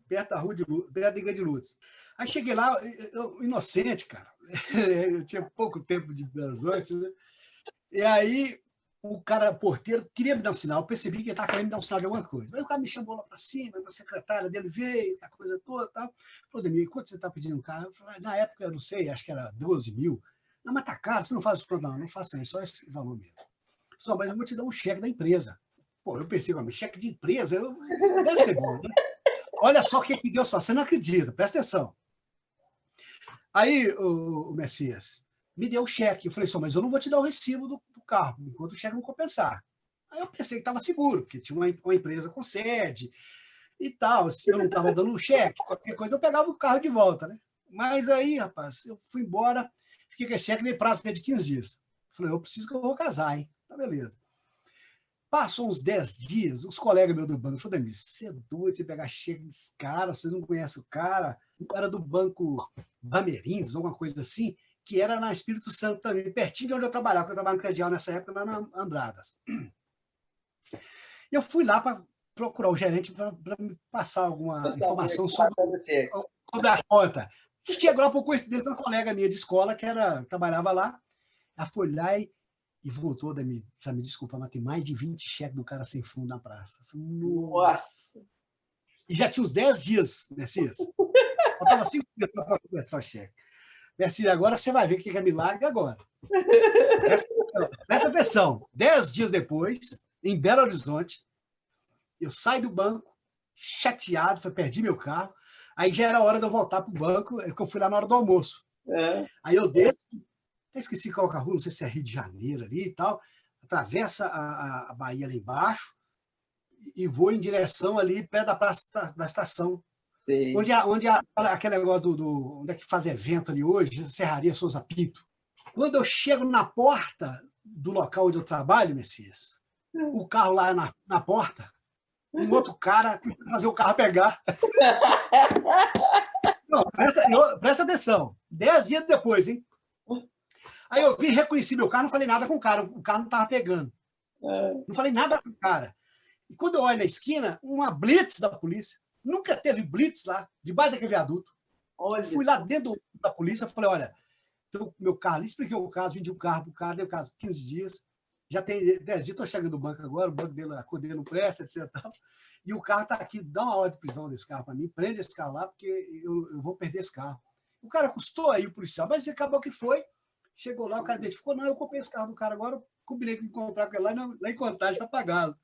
perto da Igreja de Lourdes. Aí cheguei lá, eu inocente, cara. Eu tinha pouco tempo de Belo Horizonte, né? E aí o cara, porteiro, queria me dar um sinal. Eu percebi que ele estava querendo me dar um sinal de alguma coisa. Aí o cara me chamou lá para cima, a secretária dele veio, a coisa toda e tal. Falou, Demir, quanto você está pedindo um carro? Eu falei, na época, eu não sei, acho que era 12 mil. Não, mas tá caro, você não faz isso. Não faça isso, só esse valor mesmo. Só, mas eu vou te dar um cheque da empresa. Pô, eu pensei, cheque de empresa, deve ser bom, né? Olha só o que deu só, você não acredita, presta atenção. Aí, o Messias me deu o cheque. Eu falei, mas eu não vou te dar o recibo do carro, enquanto o cheque não compensar. Aí eu pensei que estava seguro, porque tinha uma empresa com sede e tal. Se eu não estava dando o cheque, qualquer coisa, eu pegava o carro de volta, né? Mas aí, rapaz, eu fui embora, fiquei com esse cheque, dei prazo de 15 dias. Eu falei, eu preciso que eu vou casar, hein? Tá, beleza. Passou uns 10 dias, os colegas meus do banco falaram, Demir, você é doido, você pegar cheque desse cara, vocês não conhecem o cara, era do banco Bamerindos, alguma coisa assim, que era na Espírito Santo também, pertinho de onde eu trabalhava, porque eu trabalhava no Credial nessa época, lá na Andradas. Eu fui lá para procurar o gerente para me passar alguma informação sobre a conta. Que chegou lá, por coincidência, uma colega minha de escola que trabalhava lá, ela foi lá e voltou, me desculpa, mas tem mais de 20 cheques do cara sem fundo na praça. Nossa! E já tinha uns 10 dias, Messias. Faltava 5 dias para começar o cheque. Messias, agora você vai ver o que é milagre agora. Presta atenção. 10 dias depois, em Belo Horizonte, eu saio do banco, chateado, perdi meu carro. Aí já era hora de eu voltar para o banco, que eu fui lá na hora do almoço. Aí eu desço, até esqueci qual é a rua, não sei se é Rio de Janeiro ali e tal, atravessa a Bahia ali embaixo e vou em direção ali perto da praça da estação. Sim. Onde aquele negócio onde é que faz evento ali hoje, Serraria Souza Pinto. Quando eu chego na porta do local onde eu trabalho, Messias, o carro lá na porta, um outro cara fazer o carro pegar. Não, presta atenção. 10 dias depois, hein? Aí eu reconheci meu carro, não falei nada com o cara não estava pegando. Não falei nada com o cara. E quando eu olho na esquina, uma blitz da polícia. Nunca teve blitz lá, debaixo daquele viaduto. Fui lá dentro da polícia, falei, olha, então, meu carro ali, expliquei o caso, vendi o carro pro cara, deu o caso 15 dias, já tem 10 dias, estou chegando no banco agora, o banco dele, a cor dele não presta, etc. E o carro está aqui, dá uma ordem de prisão desse carro para mim, prende esse carro lá, porque eu vou perder esse carro. O cara custou aí o policial, mas acabou que foi. Chegou lá, o cara identificou, não, eu comprei esse carro do cara agora, eu combinei de encontrar com ele lá em Contagem para pagá-lo.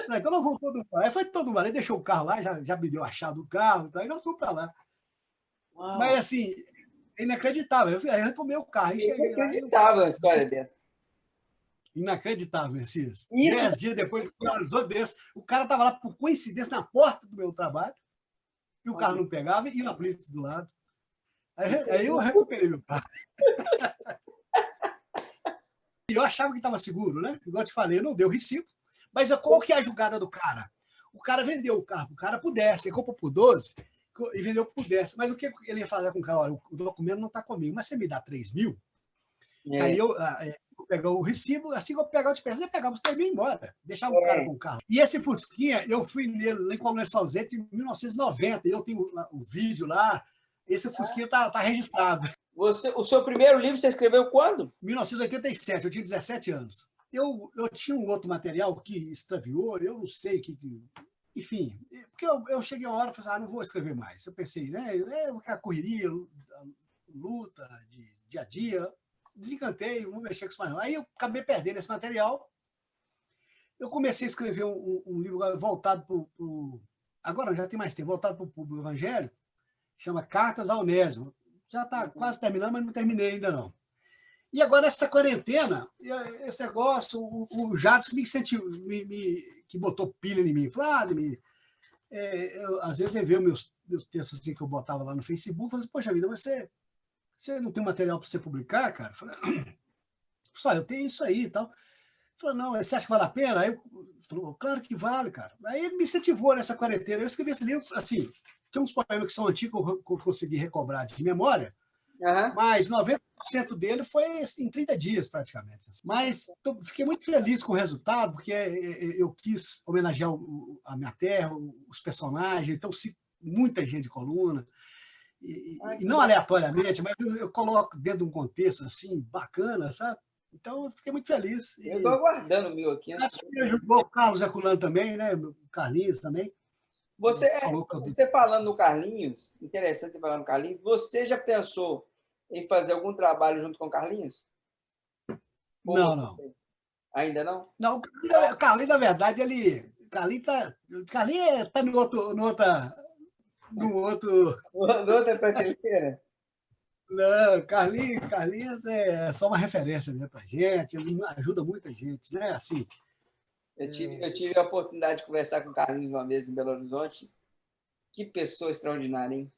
Então não vou todo mundo. Aí foi todo mundo, aí deixou o carro lá, já me deu a chave do carro, aí nós fomos para lá. Mas, assim, é inacreditável. Aí eu tomei o carro e É cheguei lá. inacreditável uma história dessa. Inacreditável, Messias. Isso, 10 dias depois, finalizou desse. O cara estava lá, por coincidência, na porta do meu trabalho, e o carro não pegava, e uma blitz do lado. Aí eu recuperei meu carro. E eu achava que estava seguro, né? Igual eu te falei, não deu recibo. Mas qual que é a jogada do cara? O cara vendeu o carro, o cara por 10, ele comprou por 12 e vendeu por 10. Mas o que ele ia fazer com o cara? Olha, o documento não está comigo, mas você me dá 3 mil, que aí eu vou pegar o recibo, assim que eu pegar o dispensa, eu pegava os 3 mil e ir embora, deixava o cara com o carro. E esse Fusquinha, eu fui nele lá em Colônia Salzete em 1990, e eu tenho o vídeo lá, esse Fusquinha tá registrado. O seu primeiro livro você escreveu quando? 1987, eu tinha 17 anos. Eu tinha um outro material que extraviou, eu não sei que. Enfim, porque eu cheguei uma hora e falei, não vou escrever mais. Eu pensei, né? A correria, luta de dia a dia, desencantei, não vou mexer com isso mais não. Aí eu acabei perdendo esse material. Eu comecei a escrever um livro voltado para o. Agora já tem mais tempo, voltado para o público evangélico, chama Cartas ao Onésimo. Já está quase terminando, mas não terminei ainda não. E agora, essa quarentena, esse negócio, o Jadson que botou pilha em mim. Falou, às vezes ele vê meus textos assim, que eu botava lá no Facebook, falou assim, poxa vida, mas você não tem material para você publicar, cara? Eu tenho isso aí e tal. Falou, não, você acha que vale a pena? Aí eu falou, claro que vale, cara. Aí ele me incentivou nessa quarentena. Eu escrevi esse livro, assim, tem uns poemas que são antigos que eu consegui recobrar de memória, mas 90% dele foi em 30 dias, praticamente. Mas fiquei muito feliz com o resultado, porque eu quis homenagear a minha terra, os personagens, então muita gente de coluna, e não aleatoriamente, mas eu coloco dentro de um contexto assim, bacana, sabe? Então, eu fiquei muito feliz. Eu estou aguardando o meu aqui. Acho que me ajudou o Carlos Aculano também, né? O Carlinhos também. Você falando no Carlinhos, interessante você falar no Carlinhos, você já pensou em fazer algum trabalho junto com o Carlinhos? Não. Ainda não? Não, o Carlinhos, na verdade, Carlinhos tá no outra prateleira? Não, Carlinhos é só uma referência, né, pra gente, ele ajuda muita gente, né? Assim. Eu tive a oportunidade de conversar com o Carlinhos uma vez em Belo Horizonte. Que pessoa extraordinária, hein?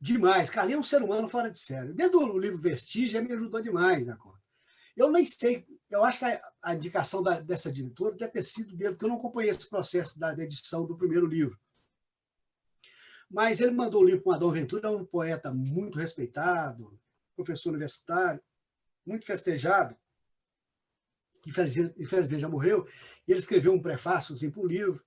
Demais. Carlinhos é um ser humano fora de série. Desde o livro Vestígio, ele me ajudou demais na conta. Eu nem sei, eu acho que a indicação dessa diretora deve ter sido dele, porque eu não acompanhei esse processo da edição do primeiro livro. Mas ele mandou o livro para o Adão Ventura, um poeta muito respeitado, professor universitário, muito festejado, infelizmente já morreu, e ele escreveu um prefácio assim, para o livro,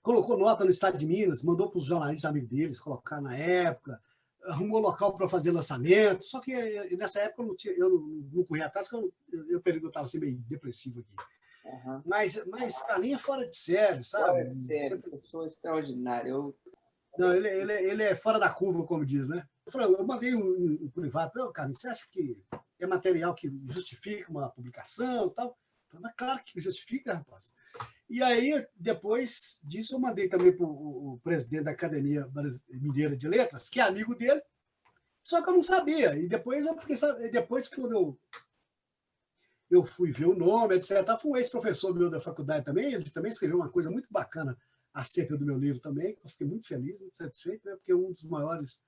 colocou nota no Estado de Minas, mandou para os jornalistas amigos deles colocar na época, arrumou local para fazer lançamento, só que nessa época eu não corri atrás, porque eu estava assim, meio depressivo aqui. Mas Carlinhos é fora de série, sabe? Fora de série, pessoa extraordinária. Não, ele é fora da curva, como diz, né? Eu mandei um privado, Carlinhos, você acha que é material que justifica uma publicação e tal? Mas claro que justifica, rapaz. E aí, depois disso, eu mandei também para o presidente da Academia Mineira de Letras, que é amigo dele, só que eu não sabia. E depois eu fiquei sabendo, depois que eu fui ver o nome, etc., foi um ex-professor meu da faculdade também, ele também escreveu uma coisa muito bacana acerca do meu livro também, eu fiquei muito feliz, muito satisfeito, né, porque é um dos maiores,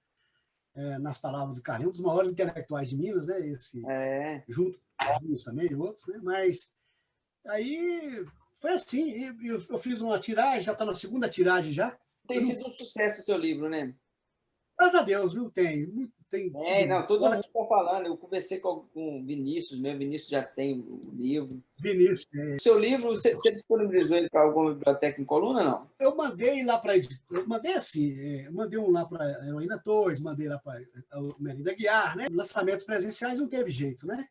nas palavras do Carlinhos, um dos maiores intelectuais de Minas, né, junto com o Carlinhos também e outros, né, mas aí foi assim, eu fiz uma tiragem, já está na segunda tiragem já. Tem sido um sucesso o seu livro, né? Graças a Deus, viu? Tem todo mundo está falando. Eu conversei com o Vinícius, meu Vinícius já tem o livro. Vinícius. O seu livro, você disponibilizou ele para alguma biblioteca em Coluna, não? Eu mandei lá para eu mandei assim, mandei um lá para a Heroína Torres, mandei lá para o Melinda Guiar, né? Lançamentos presenciais não teve jeito, né?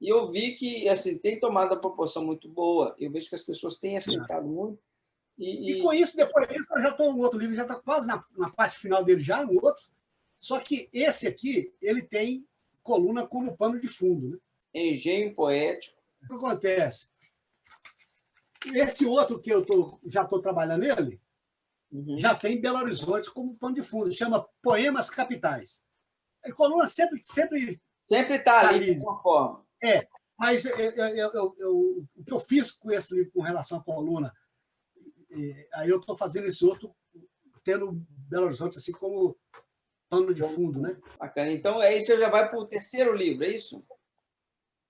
E eu vi que assim, tem tomado uma proporção muito boa. Eu vejo que as pessoas têm aceitado muito. E com isso, depois disso, eu já estou no outro livro, já está quase na parte final dele já, no outro. Só que esse aqui, ele tem coluna como pano de fundo. Né? Engenho poético. O que acontece? Esse outro que já estou trabalhando nele, já tem em Belo Horizonte como pano de fundo, chama Poemas Capitais. A coluna sempre Está tá ali, de ali. alguma forma. Mas o que eu fiz com esse livro com relação à coluna, aí eu estou fazendo esse outro, tendo Belo Horizonte assim como pano de fundo, né? Bacana. Então, aí você já vai para o terceiro livro, é isso?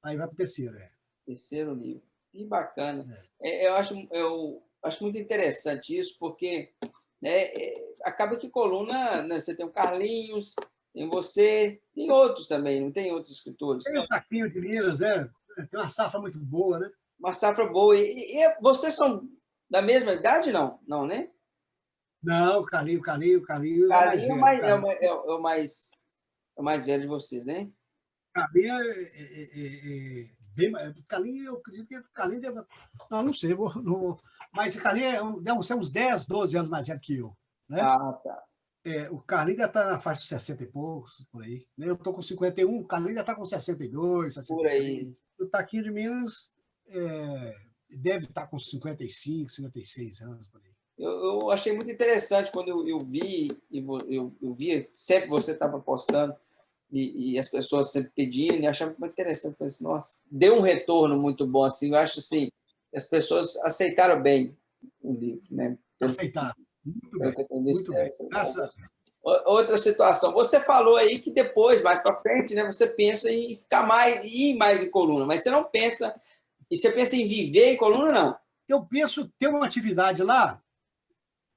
Aí vai para o terceiro, Terceiro livro. Que bacana. Eu acho muito interessante isso, porque, né, acaba que coluna, né, você tem o Carlinhos, tem você, tem outros também, não tem outros escritores? Tem o Taquinho de Minas, tem uma safra muito boa, né? Uma safra boa. E vocês são da mesma idade, não? Não, né? Não, o Carlinhos é mais Carlinho velho. é o mais velho de vocês, né? Carlinhos Carlinhos, eu acredito que Carlinhos deve. Não sei, mas esse Carlinhos deve ser uns 10, 12 anos mais velho que eu. Né? Ah, tá. O Carlinhos deve estar na faixa de 60 e poucos, por aí. Né? Eu estou com 51, o Carlinhos deve estar com 62, Por 63. aí. O Taquinho de Minas deve estar com 55, 56 anos, por aí. Eu achei muito interessante quando eu vi, eu via sempre você estava postando, e as pessoas sempre pedindo, e achava muito interessante. Eu falei assim, nossa, deu um retorno muito bom. Assim, eu acho assim, as pessoas aceitaram bem o livro. Né? Aceitar. Muito bem. Muito bem. Graças a Deus. Outra situação, você falou aí que depois, mais para frente, né, você pensa em ir mais em coluna, mas você não pensa, e você pensa em viver em coluna, não? Eu penso ter uma atividade lá,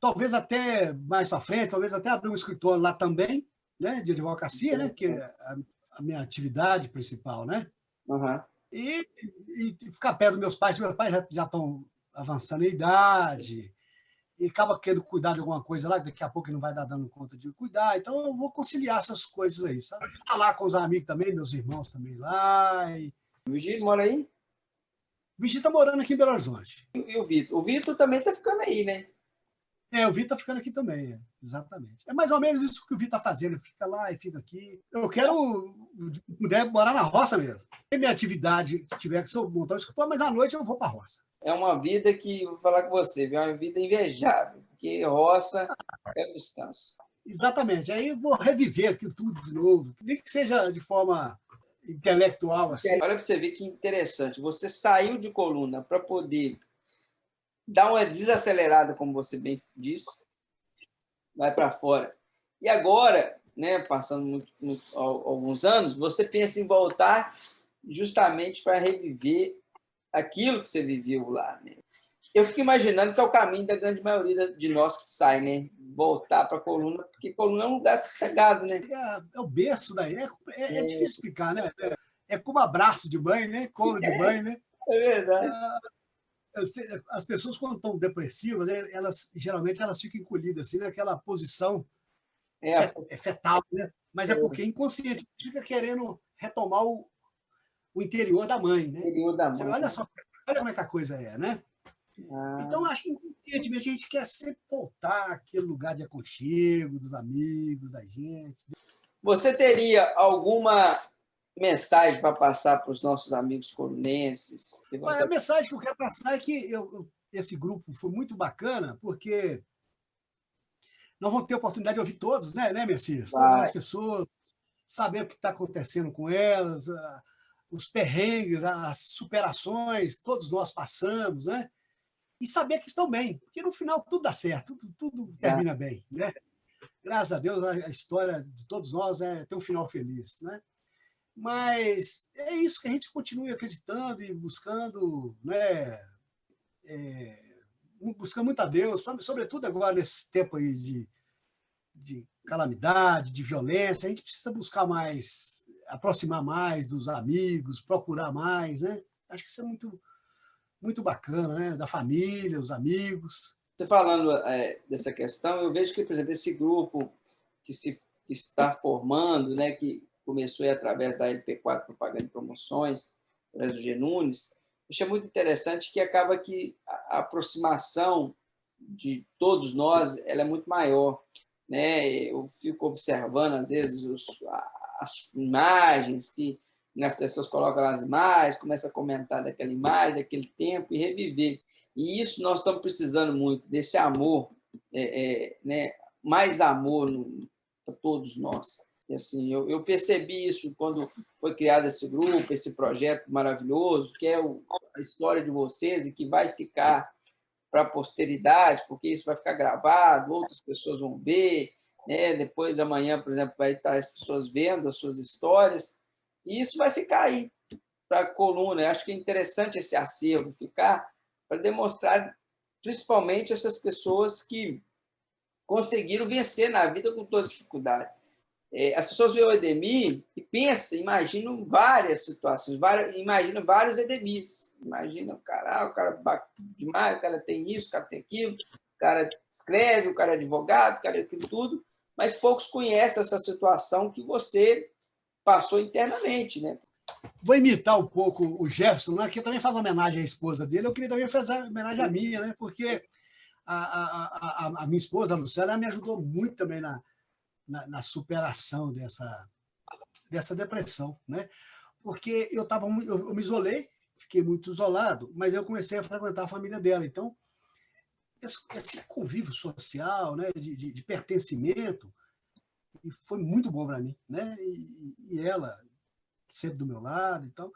talvez até mais para frente, talvez até abrir um escritório lá também, né, de advocacia, né, que é a minha atividade principal, né? Uhum. E ficar perto dos meus pais já estão avançando em idade, e acaba querendo cuidar de alguma coisa lá, daqui a pouco ele não vai dar dando conta de cuidar, então eu vou conciliar essas coisas aí, sabe? Ficar lá com os amigos também, meus irmãos também lá. O Virgílio mora aí? O Vitinho está morando aqui em Belo Horizonte. E o Vitor? O Vitor também está ficando aí, né? O Vitor está ficando aqui também, exatamente. É mais ou menos isso que o Vitor está fazendo, fica lá e fica aqui. Eu quero, se puder, morar na roça mesmo. Se minha atividade tiver que montar um escritório, mas à noite eu vou para a roça. É uma vida que, vou falar com você, é uma vida invejável, porque roça é o descanso. Exatamente. Aí eu vou reviver aquilo tudo de novo, nem que seja de forma intelectual. Assim. Olha para você ver que interessante. Você saiu de coluna para poder dar uma desacelerada, como você bem disse, vai para fora. E agora, né, passando alguns anos, você pensa em voltar justamente para reviver aquilo que você viveu lá. Né? Eu fico imaginando que é o caminho da grande maioria de nós que sai, né? Voltar para a coluna, porque coluna é um lugar sossegado, né? É o berço daí. É difícil explicar, né? É como abraço de mãe, né? Colo de mãe, né? É verdade. As pessoas, quando estão depressivas, geralmente elas ficam encolhidas assim, naquela posição fetal, né? Mas é porque inconsciente fica querendo retomar o interior da mãe, né? Interior da mãe. Você olha só, olha como é que a coisa é, né? Então, acho que inconscientemente a gente quer sempre voltar àquele lugar de aconchego, dos amigos, da gente. Você teria alguma mensagem para passar para os nossos amigos colunenses? A mensagem que eu quero passar é que esse grupo foi muito bacana, porque nós vamos ter a oportunidade de ouvir todos, né, Messias? Todas as pessoas, saber o que está acontecendo com elas, os perrengues, as superações, todos nós passamos, né? E saber que estão bem, porque no final tudo dá certo, tudo termina bem, né? Graças a Deus a história de todos nós tem um final feliz, né? Mas é isso, que a gente continue acreditando e buscando, né? Buscando muito a Deus, sobretudo agora nesse tempo aí de calamidade, de violência, a gente precisa buscar mais, aproximar mais dos amigos, procurar mais, né? Acho que isso é muito bacana, né? Da família, os amigos. Você falando dessa questão, eu vejo que, por exemplo, esse grupo que está formando, né, que começou através da LP4 Propaganda e Promoções, através do G. Nunes, achei muito interessante que acaba que a aproximação de todos nós ela é muito maior. Né? Eu fico observando, às vezes, as imagens que as pessoas colocam as imagens, começam a comentar daquela imagem, daquele tempo e reviver. E isso nós estamos precisando muito, desse amor né, mais amor para todos nós. E, assim, eu percebi isso quando foi criado esse grupo, esse projeto maravilhoso, que é a história de vocês e que vai ficar para a posteridade, porque isso vai ficar gravado, outras pessoas vão ver, né? Depois, amanhã, por exemplo, vai estar as pessoas vendo as suas histórias, e isso vai ficar aí para a coluna. Eu acho que é interessante esse acervo ficar para demonstrar, principalmente, essas pessoas que conseguiram vencer na vida com toda dificuldade. As pessoas veem o Edemir e pensam, imaginam várias situações, imaginam vários Edemis. Imagina o cara bate demais, o cara tem isso, o cara tem aquilo, o cara escreve, o cara é advogado, o cara é aquilo tudo, mas poucos conhecem essa situação que você passou internamente, né? Vou imitar um pouco o Jefferson, né, que também faz homenagem à esposa dele. Eu queria também fazer homenagem à minha, né, porque a minha esposa, a Luciana, me ajudou muito também na superação dessa depressão, né? Porque eu me isolei, fiquei muito isolado, mas eu comecei a frequentar a família dela. Então, esse convívio social, né, de pertencimento, e foi muito bom para mim, né? E ela sempre do meu lado, então,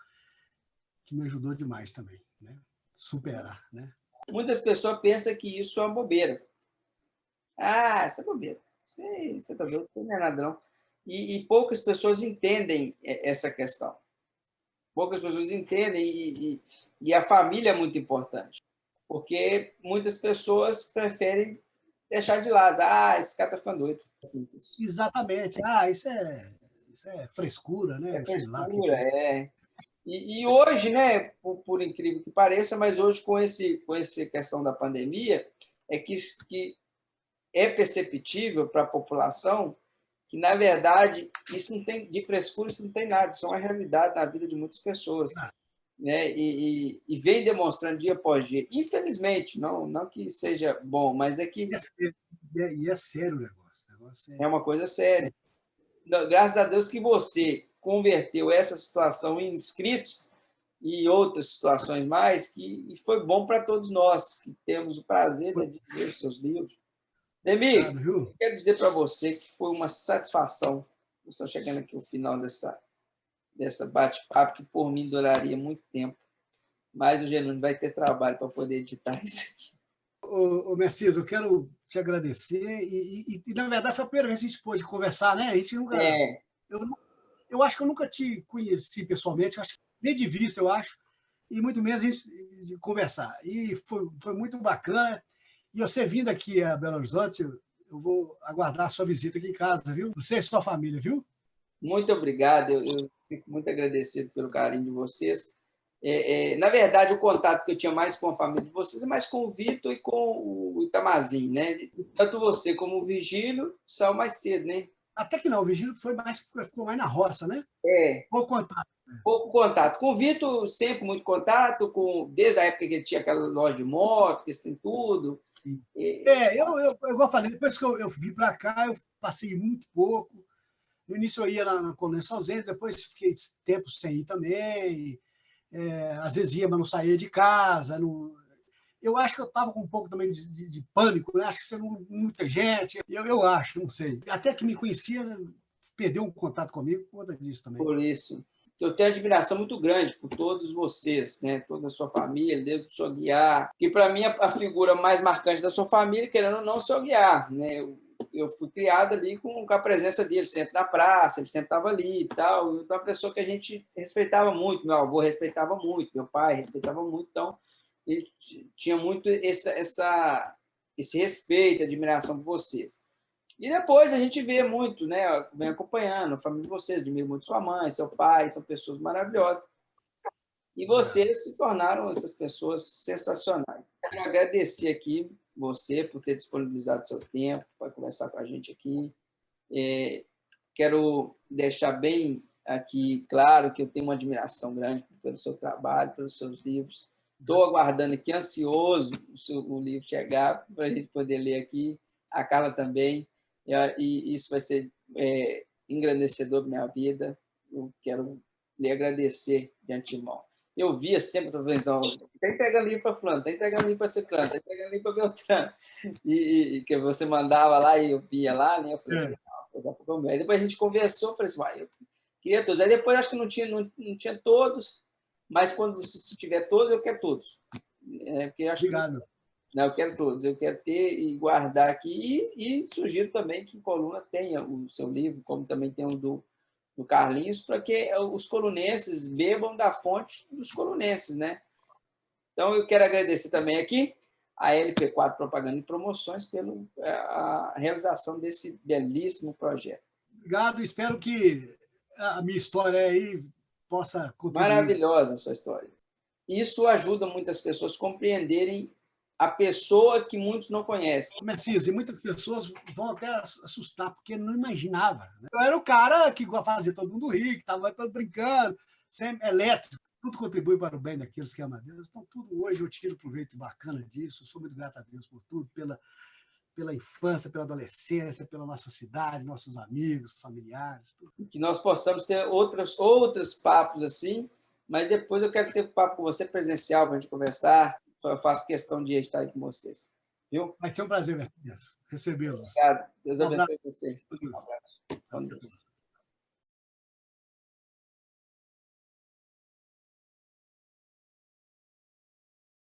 que me ajudou demais também, né? Superar, né? Muitas pessoas pensam que isso é uma bobeira. Ah, essa é bobeira. Você está doido, não é nada, não. E poucas pessoas entendem essa questão. Poucas pessoas entendem e a família é muito importante, porque muitas pessoas preferem deixar de lado. Ah, esse cara está ficando doido. Exatamente. Isso é frescura, É né? Sei lá o que frescura, é. é. E hoje, né, por incrível que pareça, mas hoje com essa questão da pandemia, é que é perceptível para a população que, na verdade, isso não tem de frescura, isso não tem nada, isso é uma realidade na vida de muitas pessoas, né? E vem demonstrando dia após dia. Infelizmente, não que seja bom, mas é que E é sério o negócio. O negócio é uma coisa sério. séria. Graças a Deus que você converteu essa situação em inscritos e outras situações mais, que foi bom para todos nós, que temos o prazer, né, de ler os seus livros. Demir, Obrigado, viu? quero dizer para você que foi uma satisfação. Estou chegando aqui ao final dessa bate-papo, que por mim duraria muito tempo, mas o Genúnio vai ter trabalho para poder editar isso aqui. Messias, eu quero te agradecer. Na verdade, foi a primeira vez que a gente pôde conversar, né? A gente nunca. É, Eu, eu acho que eu nunca te conheci pessoalmente, acho que nem de vista, eu acho, e muito menos a gente de conversar. E foi muito bacana. E você vindo aqui a Belo Horizonte, eu vou aguardar a sua visita aqui em casa, viu? Você e sua família, viu? muito obrigado, eu fico muito agradecido pelo carinho de vocês. Na verdade, o contato que eu tinha mais com a família de vocês é mais com o Vitor e com o Itamazinho, né? Tanto você como o Vigílio saiu mais cedo, né? Até que não, o Vigílio ficou mais na roça, né? É, Pouco contato. pouco contato. Com o Vitor, sempre muito contato, desde a época que ele tinha aquela loja de moto, que tem tudo. Igual eu falei, depois que eu vim para cá, eu passei muito pouco. No início eu ia na Colônia São Zé, depois fiquei tempo sem ir também. Às vezes ia, mas não saía de casa. Não... Eu acho que eu estava com um pouco também de pânico, né? Acho que você não muita gente. Eu acho, não sei. Até que me conhecia, né, perdeu um contato comigo por conta disso também. Por isso. Eu tenho admiração muito grande por todos vocês, né? Toda a sua família, Deus do seu Guiar. Que, para mim, a figura mais marcante da sua família, querendo ou não, é o seu Guiar, né? Eu fui criado ali com a presença dele, sempre na praça, ele sempre estava ali e tal. Eu uma pessoa que a gente respeitava muito, meu avô respeitava muito, meu pai respeitava muito, então ele tinha muito esse respeito, admiração por vocês. E depois a gente vê muito, né? Vem acompanhando a família de vocês, admiro muito sua mãe, seu pai, são pessoas maravilhosas. E Obrigado. vocês se tornaram essas pessoas sensacionais. Quero agradecer aqui você por ter disponibilizado seu tempo para conversar com a gente aqui. Quero deixar bem aqui claro que eu tenho uma admiração grande pelo seu trabalho, pelos seus livros. Estou aguardando aqui, ansioso, o livro chegar para a gente poder ler aqui. A Carla também. E isso vai ser engrandecedor para minha vida. Eu quero lhe agradecer de antemão. eu via sempre a televisão, está entregando livro para fulano, está entregando livro para ciclano, está entregando livro para Beltrano. E que você mandava lá e eu via lá, né? Eu falei assim, nossa, daqui a pouco eu vejo. Aí depois a gente conversou, falei assim, eu queria todos. Aí depois acho que não tinha todos, mas quando se tiver todos, eu quero todos. Porque eu acho Obrigado. não, eu quero todos, eu quero ter e guardar aqui. E sugiro também que Coluna tenha o seu livro, como também tem o do Carlinhos, para que os colunenses bebam da fonte dos colunenses, né? Então, eu quero agradecer também aqui a LP4 Propaganda e Promoções pela realização desse belíssimo projeto. Obrigado, espero que a minha história aí possa contribuir. Maravilhosa a sua história. Isso ajuda muitas pessoas a compreenderem a pessoa que muitos não conhecem. Messias, e muitas pessoas vão até assustar, porque não imaginava. Né? Eu era o cara que fazia todo mundo rir, que estava todo brincando, sempre elétrico. Tudo contribui para o bem daqueles que amam a Deus. Então, tudo hoje eu tiro proveito bacana disso. Sou muito grato a Deus por tudo, pela infância, pela adolescência, pela nossa cidade, nossos amigos, familiares. Tudo. Que nós possamos ter outros papos assim, mas depois eu quero ter um papo com você presencial para a gente conversar. Eu faço questão de estar aí com vocês. Viu? Vai ser um prazer, Messias, recebê-los. Obrigado. Deus Um abraço. abençoe você. Um abraço.